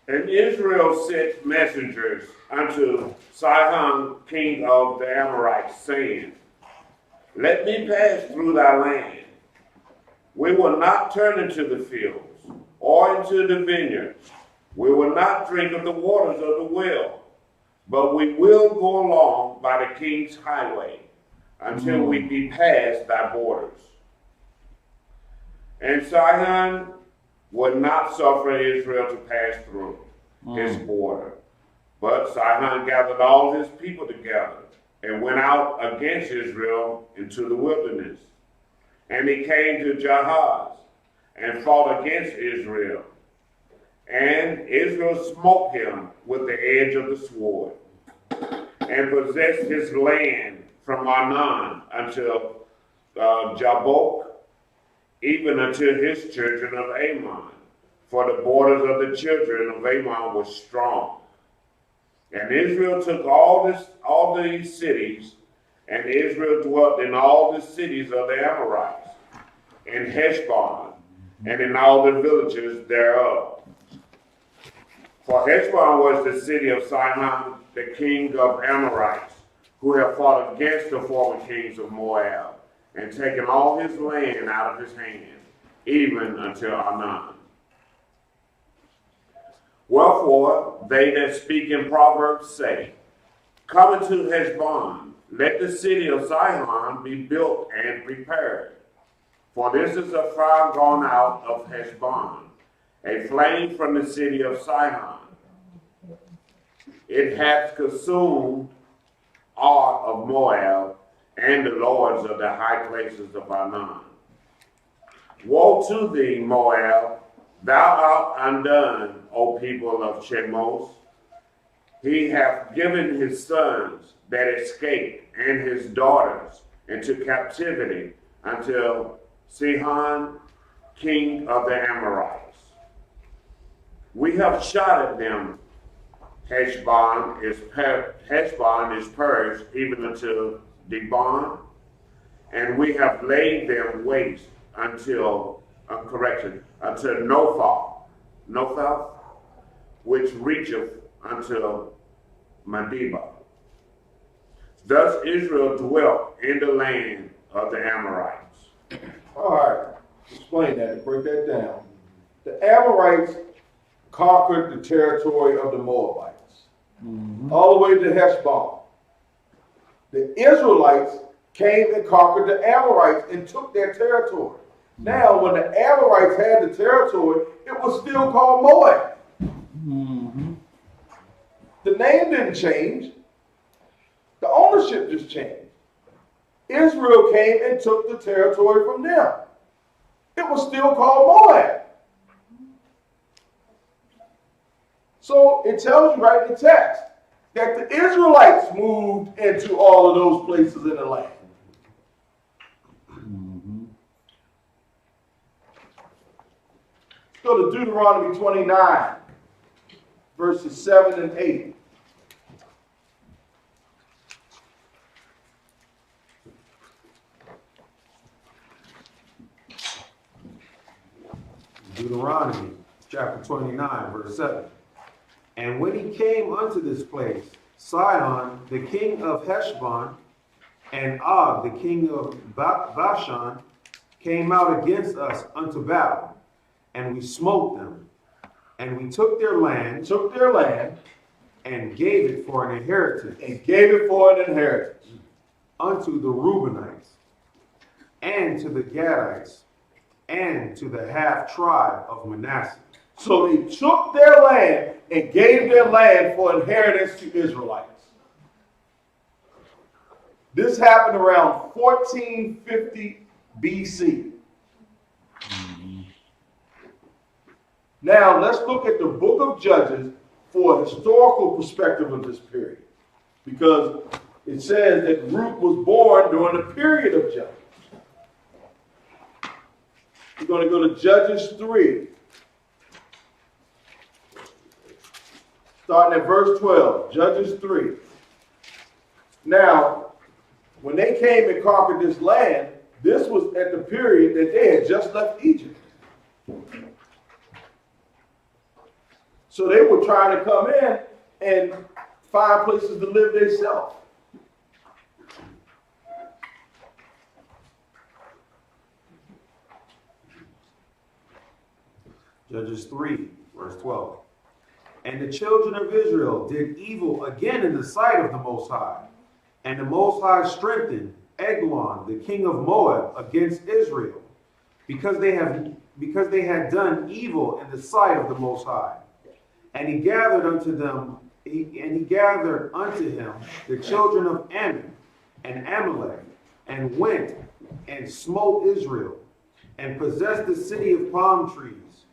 And Israel sent messengers unto Sihon, king of the Amorites, saying, Let me pass through thy land. We will not turn into the fields or into the vineyards. We will not drink of the waters of the well, but we will go along by the king's highway until we be past thy borders. And Sihon would not suffer Israel to pass through his border. But Sihon gathered all his people together and went out against Israel into the wilderness. And he came to Jahaz and fought against Israel. And Israel smote him with the edge of the sword and possessed his land from Arnon until Jabbok, even unto his children of Ammon, for the borders of the children of Ammon were strong. And Israel took all these cities, and Israel dwelt in all the cities of the Amorites, in Heshbon, and in all the villages thereof. For Heshbon was the city of Sihon, the king of Amorites, who had fought against the former kings of Moab, and taken all his land out of his hand, even until Arnon. Wherefore, they that speak in Proverbs say, Come into Heshbon, let the city of Sihon be built and prepared. For this is a fire gone out of Heshbon, a flame from the city of Sihon. It hath consumed all of Moab, and the lords of the high places of Arnon. Woe to thee, Moab! Thou art undone, O people of Chemosh. He hath given his sons that escaped and his daughters into captivity until Sihon, king of the Amorites. We have shot at them. Heshbon is purged even unto Dibon, and we have laid them waste until Nophah, which reacheth unto Medeba. Thus Israel dwelt in the land of the Amorites. All right, explain that, break that down. The Amorites conquered the territory of the Moabites, all the way to Heshbon. The Israelites came and conquered the Amorites and took their territory. Now, when the Amorites had the territory, it was still called Moab. The name didn't change. The ownership just changed. Israel came and took the territory from them. It was still called Moab. So it tells you right in the text that the Israelites moved into all of those places in the land. Go to Deuteronomy 29, verses 7 and 8. Deuteronomy chapter 29, verse 7. And when he came unto this place, Sihon, the king of Heshbon, and Og, the king of Bashan, came out against us unto battle, and we smote them, and we took their land, and gave it for an inheritance, unto the Reubenites, and to the Gadites, and to the half tribe of Manasseh. So they took their land and gave their land for inheritance to Israelites. This happened around 1450 BC. Now let's look at the book of Judges for a historical perspective of this period, because it says that Ruth was born during the period of Judges. We're going to go to Judges 3. Starting at verse 12, Judges 3. Now, when they came and conquered this land, this was at the period that they had just left Egypt. So they were trying to come in and find places to live themselves. Judges 3, verse 12. And the children of Israel did evil again in the sight of the Most High. And the Most High strengthened Eglon, the king of Moab, against Israel, because they had done evil in the sight of the Most High. And he gathered unto him the children of Ammon and Amalek, and went and smote Israel, and possessed the city of palm trees.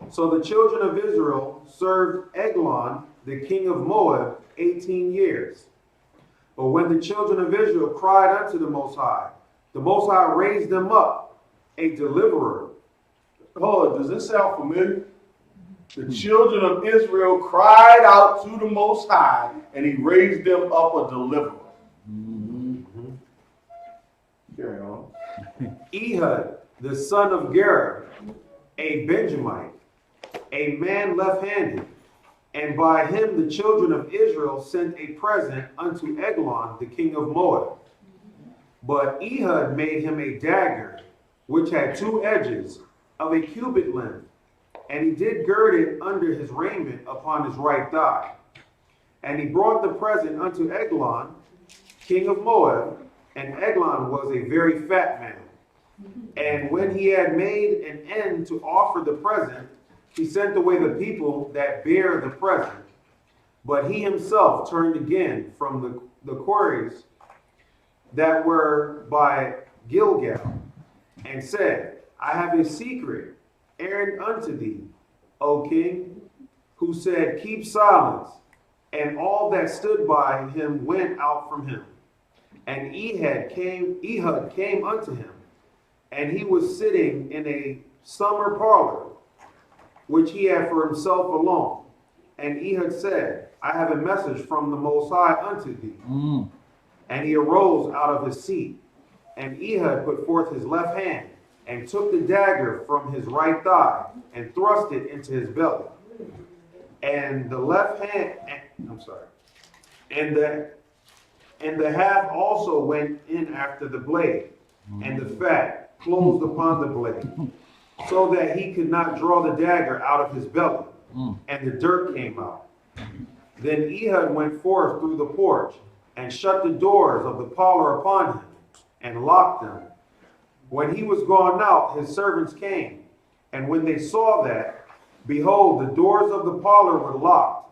So the children of Israel served Eglon, the king of Moab, 18 years. But when the children of Israel cried unto the Most High raised them up a deliverer. Oh, does this sound familiar? The children of Israel cried out to the Most High, and he raised them up a deliverer. Mm-hmm. Carry on. Ehud, the son of Gera, a Benjamite, a man left-handed, and by him the children of Israel sent a present unto Eglon, the king of Moab. But Ehud made him a dagger, which had 2 edges, of a cubit length, and he did gird it under his raiment upon his right thigh. And he brought the present unto Eglon, king of Moab, and Eglon was a very fat man. And when he had made an end to offer the present, he sent away the people that bare the present. But he himself turned again from the quarries that were by Gilgal, and said, I have a secret errand unto thee, O king, who said, keep silence. And all that stood by him went out from him. And Ehud came unto him, and he was sitting in a summer parlor, which he had for himself alone. And Ehud said, I have a message from the Most High unto thee. And he arose out of his seat, and Ehud put forth his left hand, and took the dagger from his right thigh, and thrust it into his belly. And the left hand, and the half also went in after the blade, and the fat closed upon the blade, so that he could not draw the dagger out of his belly, and the dirt came out. Then Ehud went forth through the porch, and shut the doors of the parlor upon him, and locked them. When he was gone out, his servants came, and when they saw that, behold, the doors of the parlor were locked.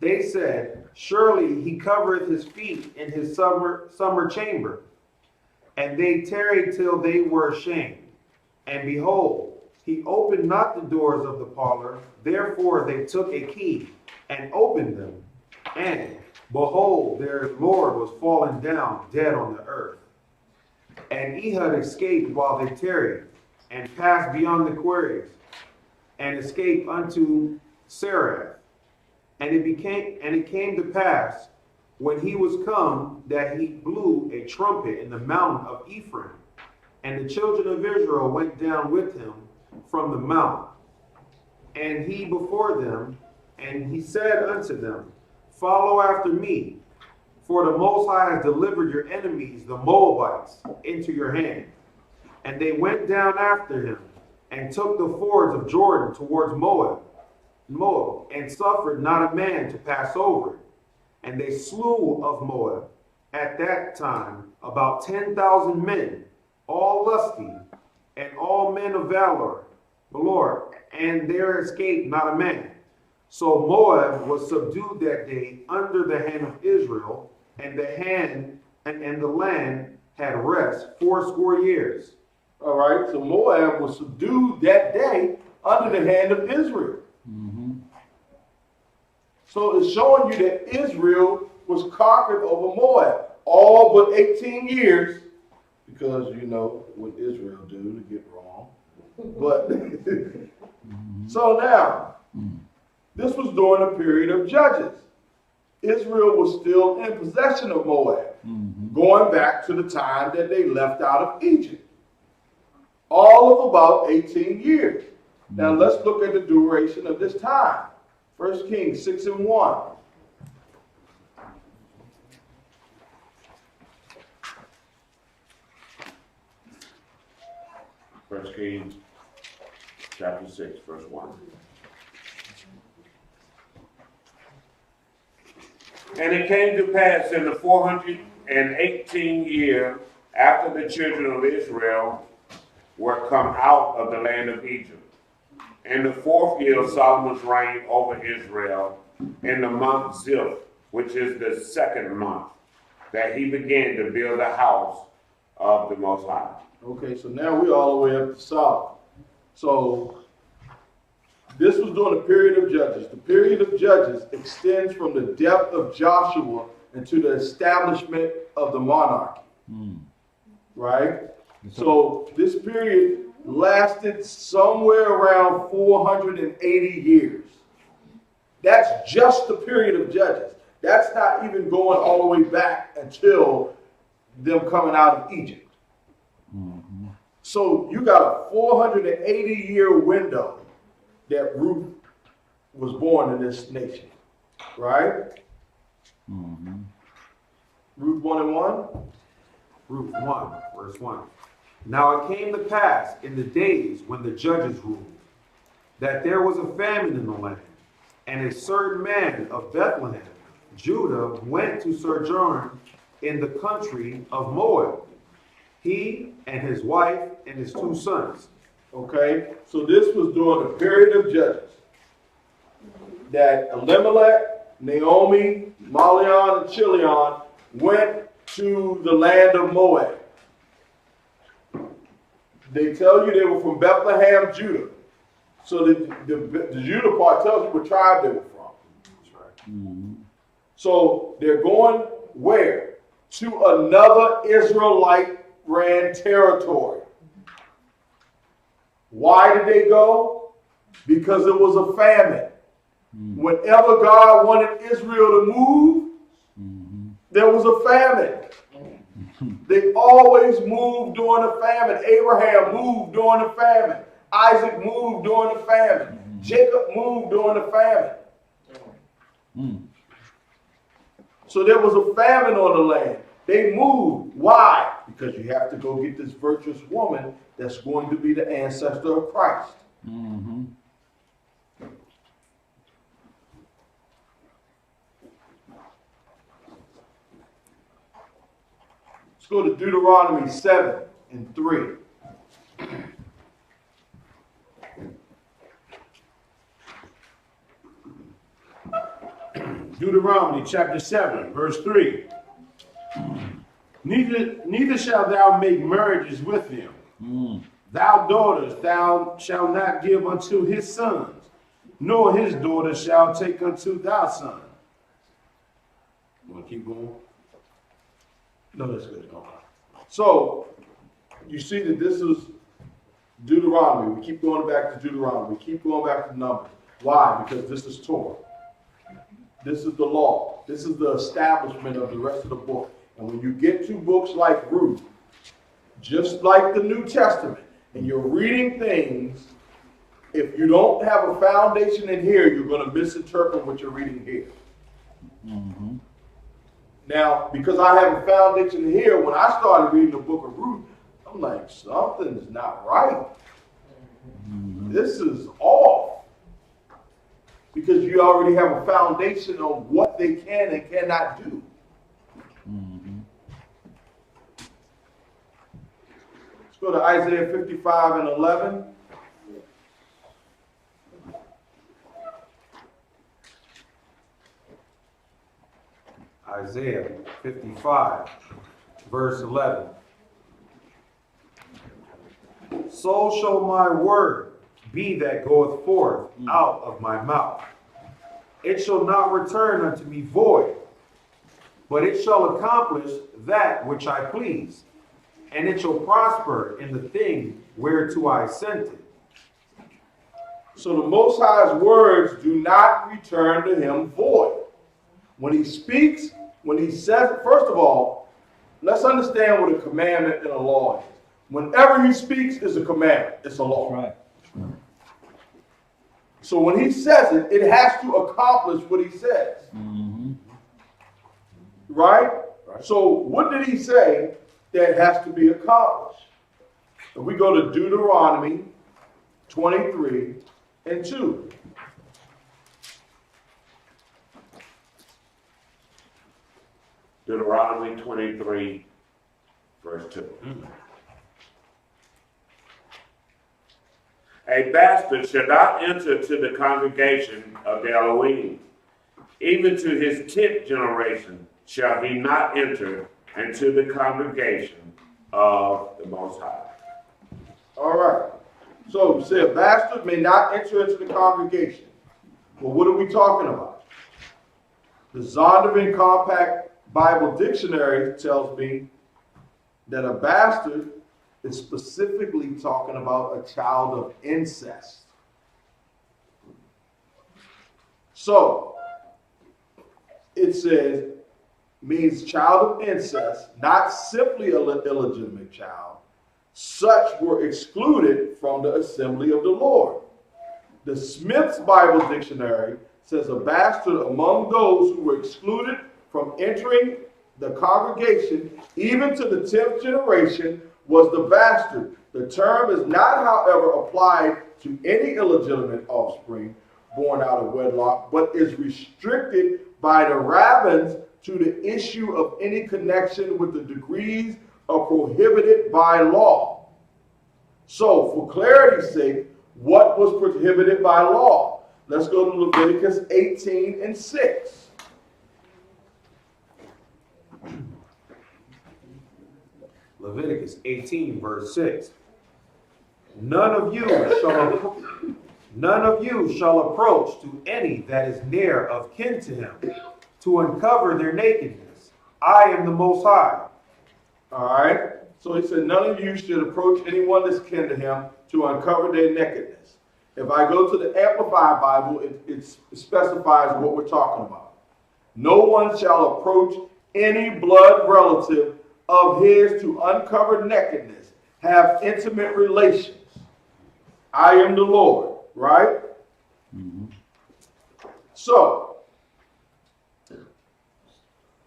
They said, surely he covereth his feet in his summer chamber. And they tarried till they were ashamed. And behold, he opened not the doors of the parlor. Therefore they took a key and opened them. And behold, their Lord was fallen down dead on the earth. And Ehud escaped while they tarried, and passed beyond the quarries, and escaped unto Seraph. And it came to pass, when he was come, that he blew a trumpet in the mountain of Ephraim. And the children of Israel went down with him from the mount, and he before them, and he said unto them, follow after me, for the Most High has delivered your enemies, the Moabites, into your hand. And they went down after him, and took the fords of Jordan towards Moab, and suffered not a man to pass over it. And they slew of Moab at that time about 10,000 men, all lusty, and all men of valor, and there escaped not a man. So Moab was subdued that day under the hand of Israel, and the land had rest 80 years. All right, so Moab was subdued that day under the hand of Israel. So it's showing you that Israel was conquered over Moab, all but 18 years, because you know what Israel do to get wrong. But so now, this was during a period of judges. Israel was still in possession of Moab, going back to the time that they left out of Egypt. All of about 18 years. Now let's look at the duration of this time. 1 Kings 6 and 1. First Kings chapter 6, verse 1. And it came to pass in the 418th year after the children of Israel were come out of the land of Egypt, in the 4th year of Solomon's reign over Israel, in the month Ziph, which is the 2nd month, that he began to build the house of the Most High. Okay, so now we're all the way up to Solomon. So this was during the period of Judges. The period of Judges extends from the death of Joshua into the establishment of the monarchy. Right? So this period lasted somewhere around 480 years. That's just the period of Judges. That's not even going all the way back until them coming out of Egypt. So you got a 480-year window that Ruth was born in this nation, right? Ruth 1 and 1. Ruth 1, verse 1. Now it came to pass in the days when the judges ruled, that there was a famine in the land, and a certain man of Bethlehem, Judah, went to sojourn in the country of Moab, he and his wife and his 2 sons. Okay, so this was during the period of Judges that Elimelech, Naomi, Malion, and Chilion went to the land of Moab. They tell you they were from Bethlehem, Judah. So the Judah part tells you what tribe they were from. That's right. So they're going where? To another Israelite ran territory. Why did they go? Because it was a famine. Whenever God wanted Israel to move, there was a famine. They always moved during the famine. Abraham moved during the famine. Isaac moved during the famine. Jacob moved during the famine. So there was a famine on the land. They moved. Why? Because you have to go get this virtuous woman that's going to be the ancestor of Christ. Let's go to Deuteronomy 7 and 3. Deuteronomy chapter 7, verse 3. Neither shalt thou make marriages with them. Thou daughters thou shalt not give unto his sons, nor his daughters shall take unto thy son. You want to keep going? No, that's good. Okay. So, you see that this is Deuteronomy. We keep going back to Deuteronomy. We keep going back to Numbers. Why? Because this is Torah. This is the law. This is the establishment of the rest of the book. And when you get to books like Ruth, just like the New Testament, and you're reading things, if you don't have a foundation in here, you're going to misinterpret what you're reading here. Now, because I have a foundation here, when I started reading the book of Ruth, I'm like, something's not right. This is off. Because you already have a foundation on what they can and cannot do. Let's go to Isaiah 55 and 11. Isaiah 55, verse 11. So shall my word be that goeth forth out of my mouth. It shall not return unto me void, but it shall accomplish that which I please, and it shall prosper in the thing whereto I sent it. So the Most High's words do not return to him void. When he speaks, when he says, first of all, let's understand what a commandment and a law is. Whenever he speaks, it's a commandment. It's a law. Right. So when he says it, it has to accomplish what he says. Right? So what did he say that has to be accomplished? If we go to Deuteronomy 23 and 2. Deuteronomy 23, verse 2. A bastard shall not enter to the congregation of the Elohim. Even to his 10th generation shall he not enter into the congregation of the Most High. All right. So you say a bastard may not enter into the congregation. Well, what are we talking about? The Zondervan Compact Bible Dictionary tells me that a bastard is specifically talking about a child of incest. So it says, means child of incest, not simply an illegitimate child. Such were excluded from the assembly of the Lord. The Smith's Bible Dictionary says a bastard among those who were excluded from entering the congregation, even to the 10th generation, was the bastard. The term is not, however, applied to any illegitimate offspring born out of wedlock, but is restricted by the rabbins to the issue of any connection with the degrees are prohibited by law. So, for clarity's sake, what was prohibited by law? Let's go to Leviticus 18 and 6. Leviticus 18, verse 6. None of you shall approach to any that is near of kin to him, to uncover their nakedness. I am the Most High. All right. So he said, none of you should approach anyone that's kin to him to uncover their nakedness. If I go to the Amplified Bible, it specifies what we're talking about. No one shall approach any blood relative of his to uncover nakedness, have intimate relations. I am the Lord, right? So,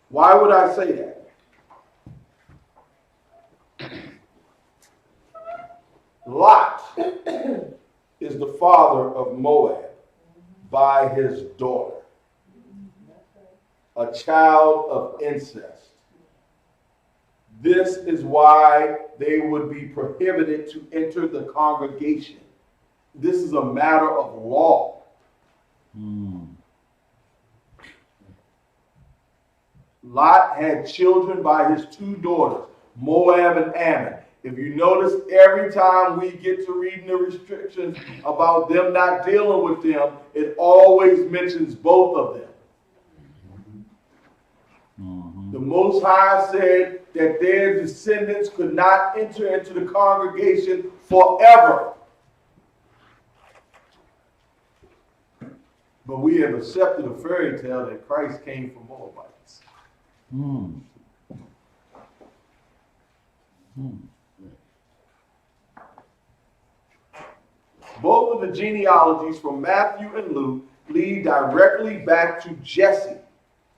why would I say that? Lot is the father of Moab by his daughter, a child of incest. This is why they would be prohibited to enter the congregation. This is a matter of law. Lot had children by his two daughters, Moab and Ammon. If you notice, every time we get to reading the restrictions about them not dealing with them, it always mentions both of them. The Most High said that their descendants could not enter into the congregation forever. But we have accepted a fairy tale that Christ came from Moabites. Both of the genealogies from Matthew and Luke lead directly back to Jesse,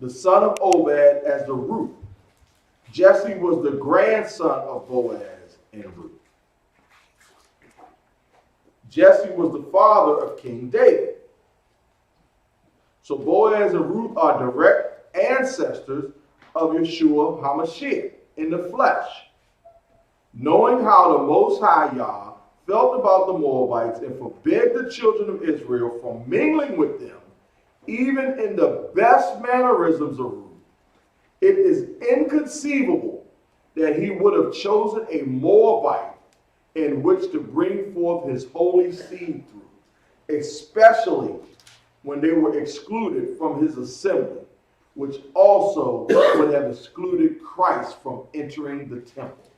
the son of Obed, as the Ruth. Jesse was the grandson of Boaz and Ruth. Jesse was the father of King David. So Boaz and Ruth are direct ancestors of Yeshua HaMashiach in the flesh. Knowing how the Most High Yah felt about the Moabites and forbid the children of Israel from mingling with them, even in the best mannerisms of Ruth, it is inconceivable that he would have chosen a Moabite in which to bring forth his holy seed through, especially when they were excluded from his assembly, which also would have excluded Christ from entering the temple.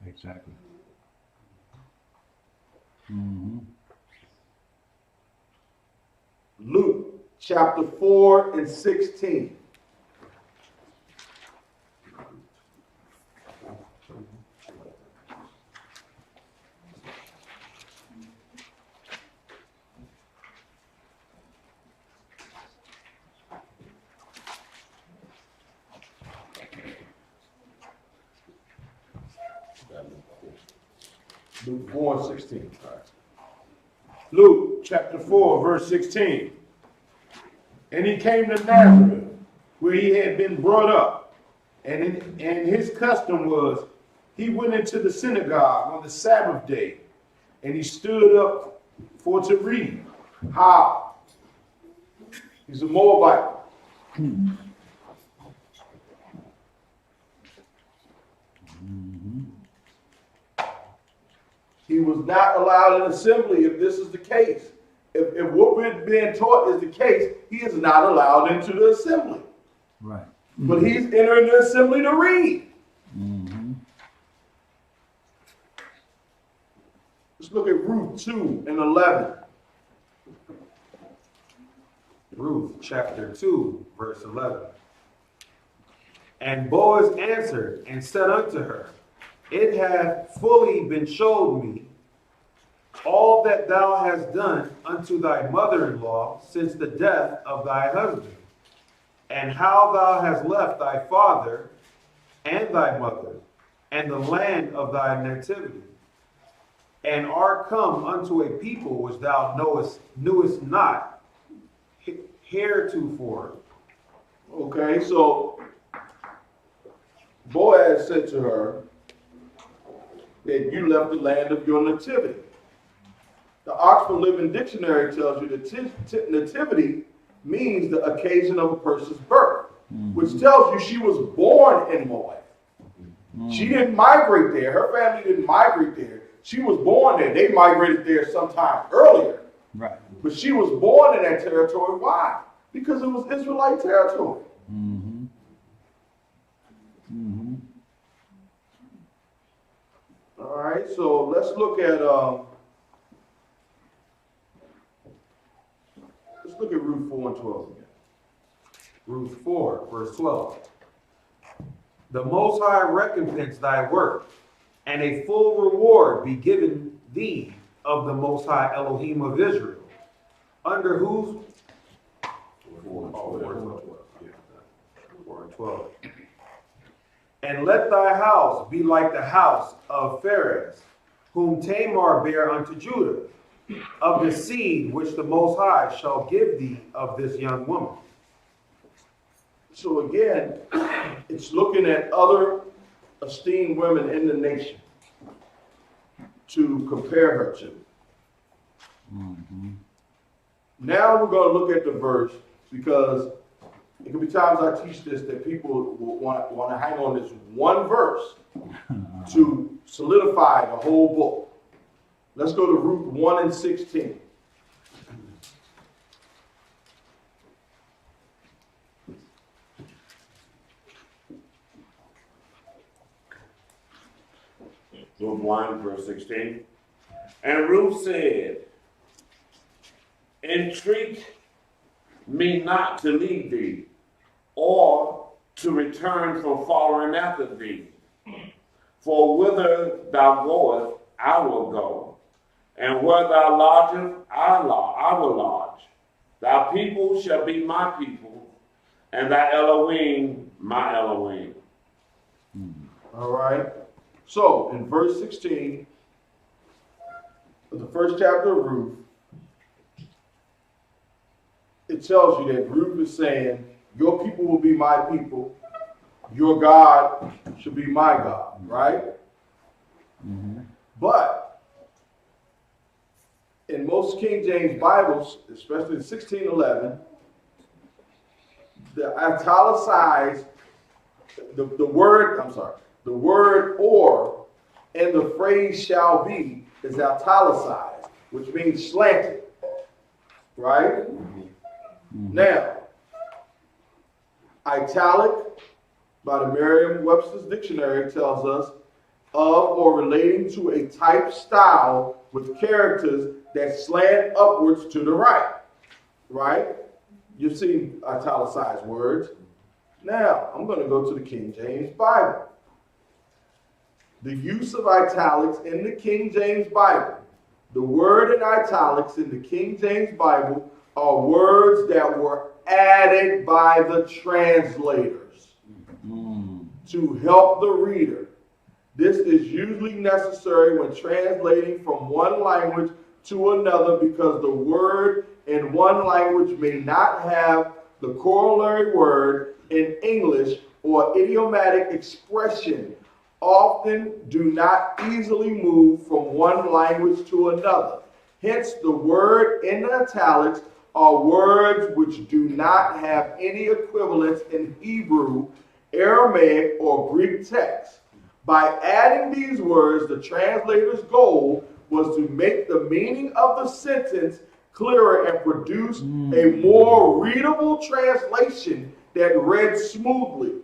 Exactly. Luke chapter 4 and 16. Luke 4 and 16. All right. Luke chapter 4, verse 16. And he came to Nazareth, where he had been brought up. And his custom was, he went into the synagogue on the Sabbath day, and he stood up for to read. How? He's a Moabite. He was not allowed in assembly if this is the case. If what we're being taught is the case, he is not allowed into the assembly. Right. But he's entering the assembly to read. Let's look at Ruth 2 and 11. Ruth chapter 2, verse 11. And Boaz answered and said unto her, It hath fully been showed me all that thou hast done unto thy mother-in-law since the death of thy husband, and how thou hast left thy father and thy mother, and the land of thy nativity, and art come unto a people which thou knewest not heretofore. Okay, so Boaz said to her that you left the land of your nativity. The Oxford Living Dictionary tells you that nativity means the occasion of a person's birth, which tells you she was born in Moab. She didn't migrate there. Her family didn't migrate there. She was born there. They migrated there sometime earlier. Right. But she was born in that territory. Why? Because it was Israelite territory. All right, so let's look at Ruth 4 and 12 again. Ruth 4, verse 12. The Most High recompense thy work, and a full reward be given thee of the Most High Elohim of Israel, under whose 4 and 12. And let thy house be like the house of Pharez, whom Tamar bare unto Judah, of the seed which the Most High shall give thee of this young woman. So again, it's looking at other esteemed women in the nation to compare her to. Now we're going to look at the verse, because it can be times I teach this that people will want to hang on this one verse to solidify the whole book. Let's go to Ruth 1 and 16. Ruth 1, verse 16. And Ruth said, Entreat me not to leave thee, or to return from following after thee. For whither thou goest, I will go, and where thou lodgest, I will lodge. Thy people shall be my people, and thy Elohim my Elohim. All right. So in verse 16 of the first chapter of Ruth, it tells you that Ruth is saying, your people will be my people, your God should be my God, right? But in most King James Bibles, especially in 1611, the italicized, the word or and the phrase shall be is italicized, which means slanted, right? Now, italic by the Merriam-Webster's dictionary tells us of or relating to a type style with characters that slant upwards to the right, right? You've seen italicized words. Now, I'm going to go to the King James Bible. The use of italics in the King James Bible. The word in italics in the King James Bible are words that were added by the translators to help the reader. This is usually necessary when translating from one language to another because the word in one language may not have the corollary word in English or idiomatic expression often do not easily move from one language to another. Hence, the word in italics are words which do not have any equivalence in Hebrew, Aramaic, or Greek texts. By adding these words, the translator's goal was to make the meaning of the sentence clearer and produce a more readable translation that read smoothly,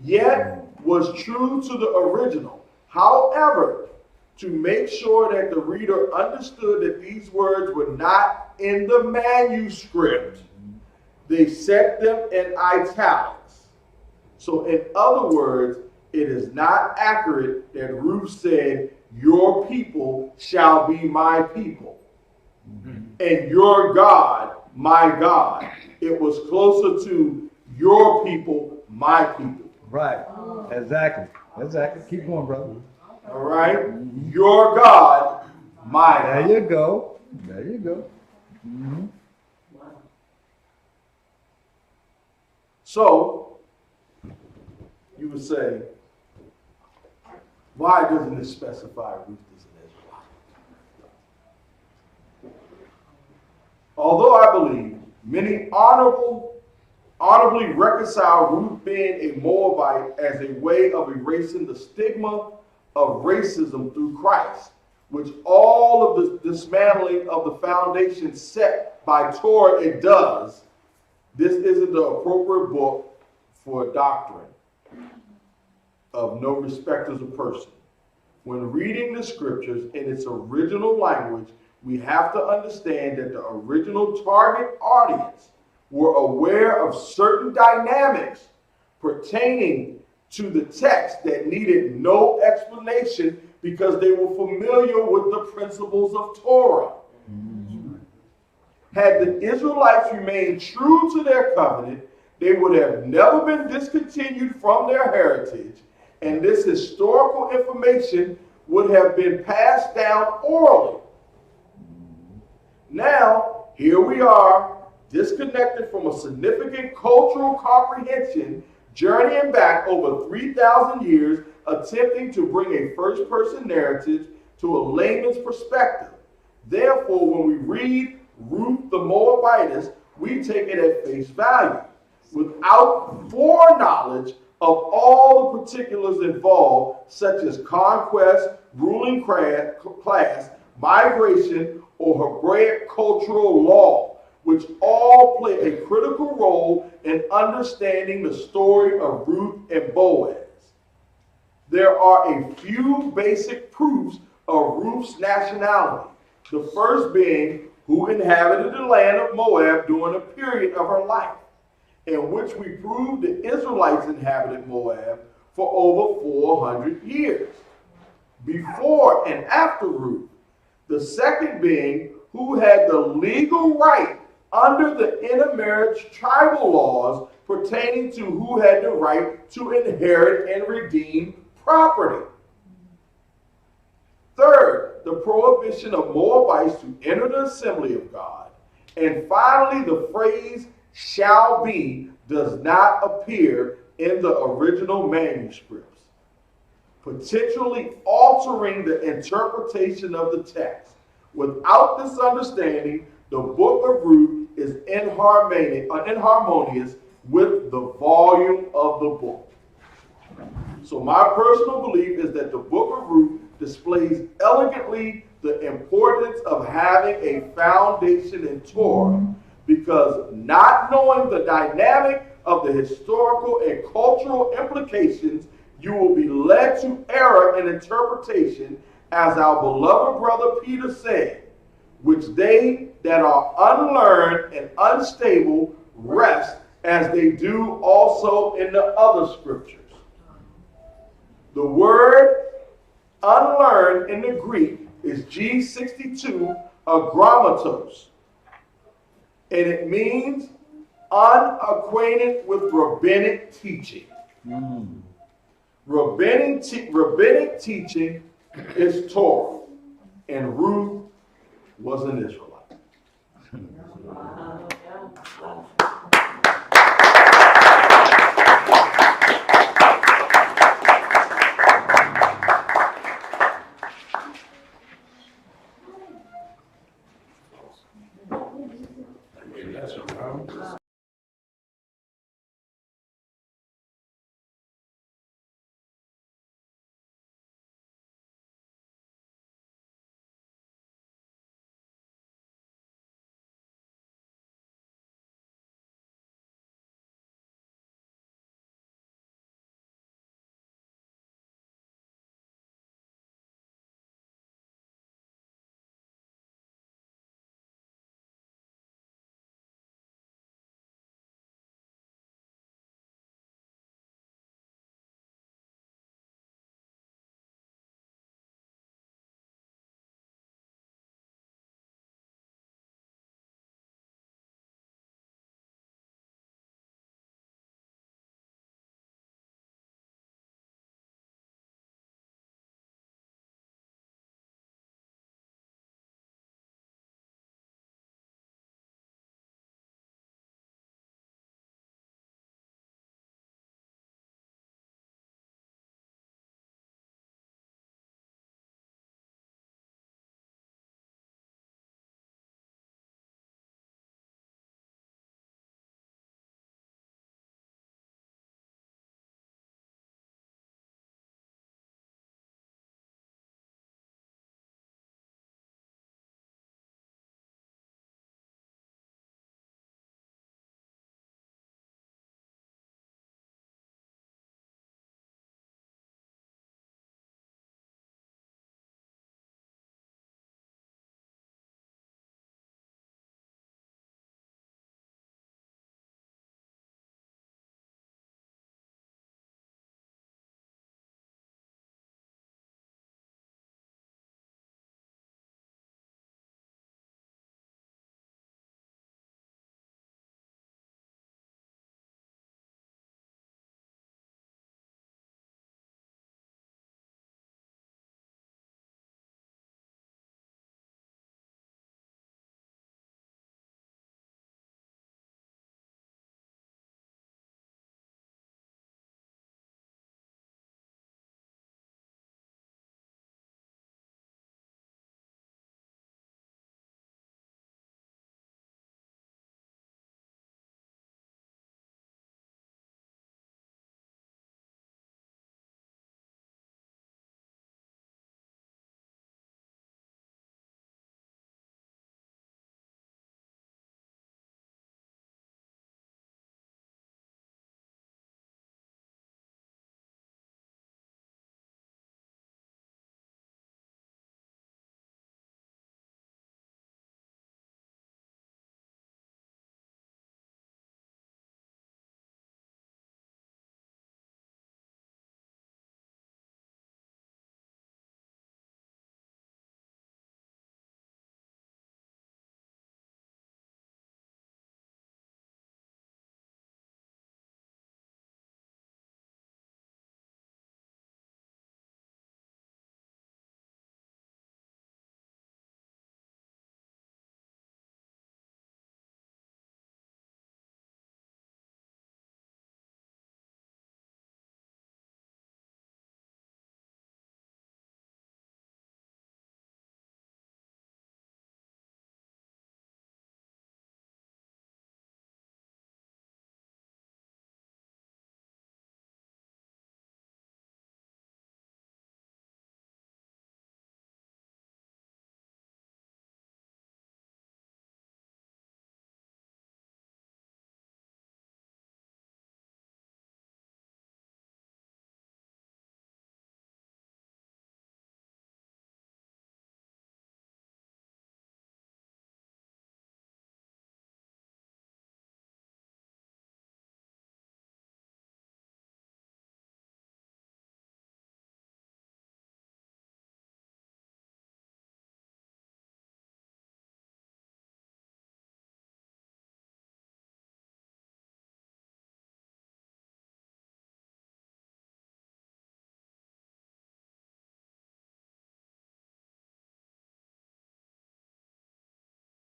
yet was true to the original. However, to make sure that the reader understood that these words were not in the manuscript, they set them in italics. So in other words, it is not accurate that Ruth said, "Your people shall be my people," and "Your God, my God." It was closer to "Your people, my people." Right. Exactly. Exactly. Keep going, brother. All right? "Your God, my God." There you go. There you go. Mm-hmm. So, you would say, why doesn't it specify Ruth as an Israelite? Although I believe many honorably reconcile Ruth being a Moabite as a way of erasing the stigma of racism through Christ, which all of the dismantling of the foundation set by Torah it does, this isn't the appropriate book for a doctrine of no respecters of person. When reading the scriptures in its original language, we have to understand that the original target audience were aware of certain dynamics pertaining to the text that needed no explanation because they were familiar with the principles of Torah. Had the Israelites remained true to their covenant, they would have never been discontinued from their heritage, and this historical information would have been passed down orally. Now, here we are, disconnected from a significant cultural comprehension, journeying back over 3,000 years, attempting to bring a first-person narrative to a layman's perspective. Therefore, when we read Ruth the Moabitess, we take it at face value, without foreknowledge of all the particulars involved, such as conquest, ruling class, migration, or Hebraic cultural law, which all play a critical role in understanding the story of Ruth and Boaz. There are a few basic proofs of Ruth's nationality, the first being who inhabited the land of Moab during a period of her life, in which we prove the Israelites inhabited Moab for over 400 years, before and after Ruth. The second being who had the legal right under the intermarriage tribal laws pertaining to who had the right to inherit and redeem property. Third, the prohibition of Moabites to enter the assembly of God. And finally, the phrase "shall be" does not appear in the original manuscripts, potentially altering the interpretation of the text. Without this understanding, the book of Ruth is inharmonious with the volume of the book. So my personal belief is that the book of Ruth displays elegantly the importance of having a foundation in Torah, because not knowing the dynamic of the historical and cultural implications, you will be led to error in interpretation, as our beloved brother Peter said, which they that are unlearned and unstable rest, as they do also in the other scriptures. The word unlearned in the Greek is G62 agrammatos, and it means unacquainted with rabbinic teaching. Rabbinic teaching is Torah, and Ruth was an Israelite.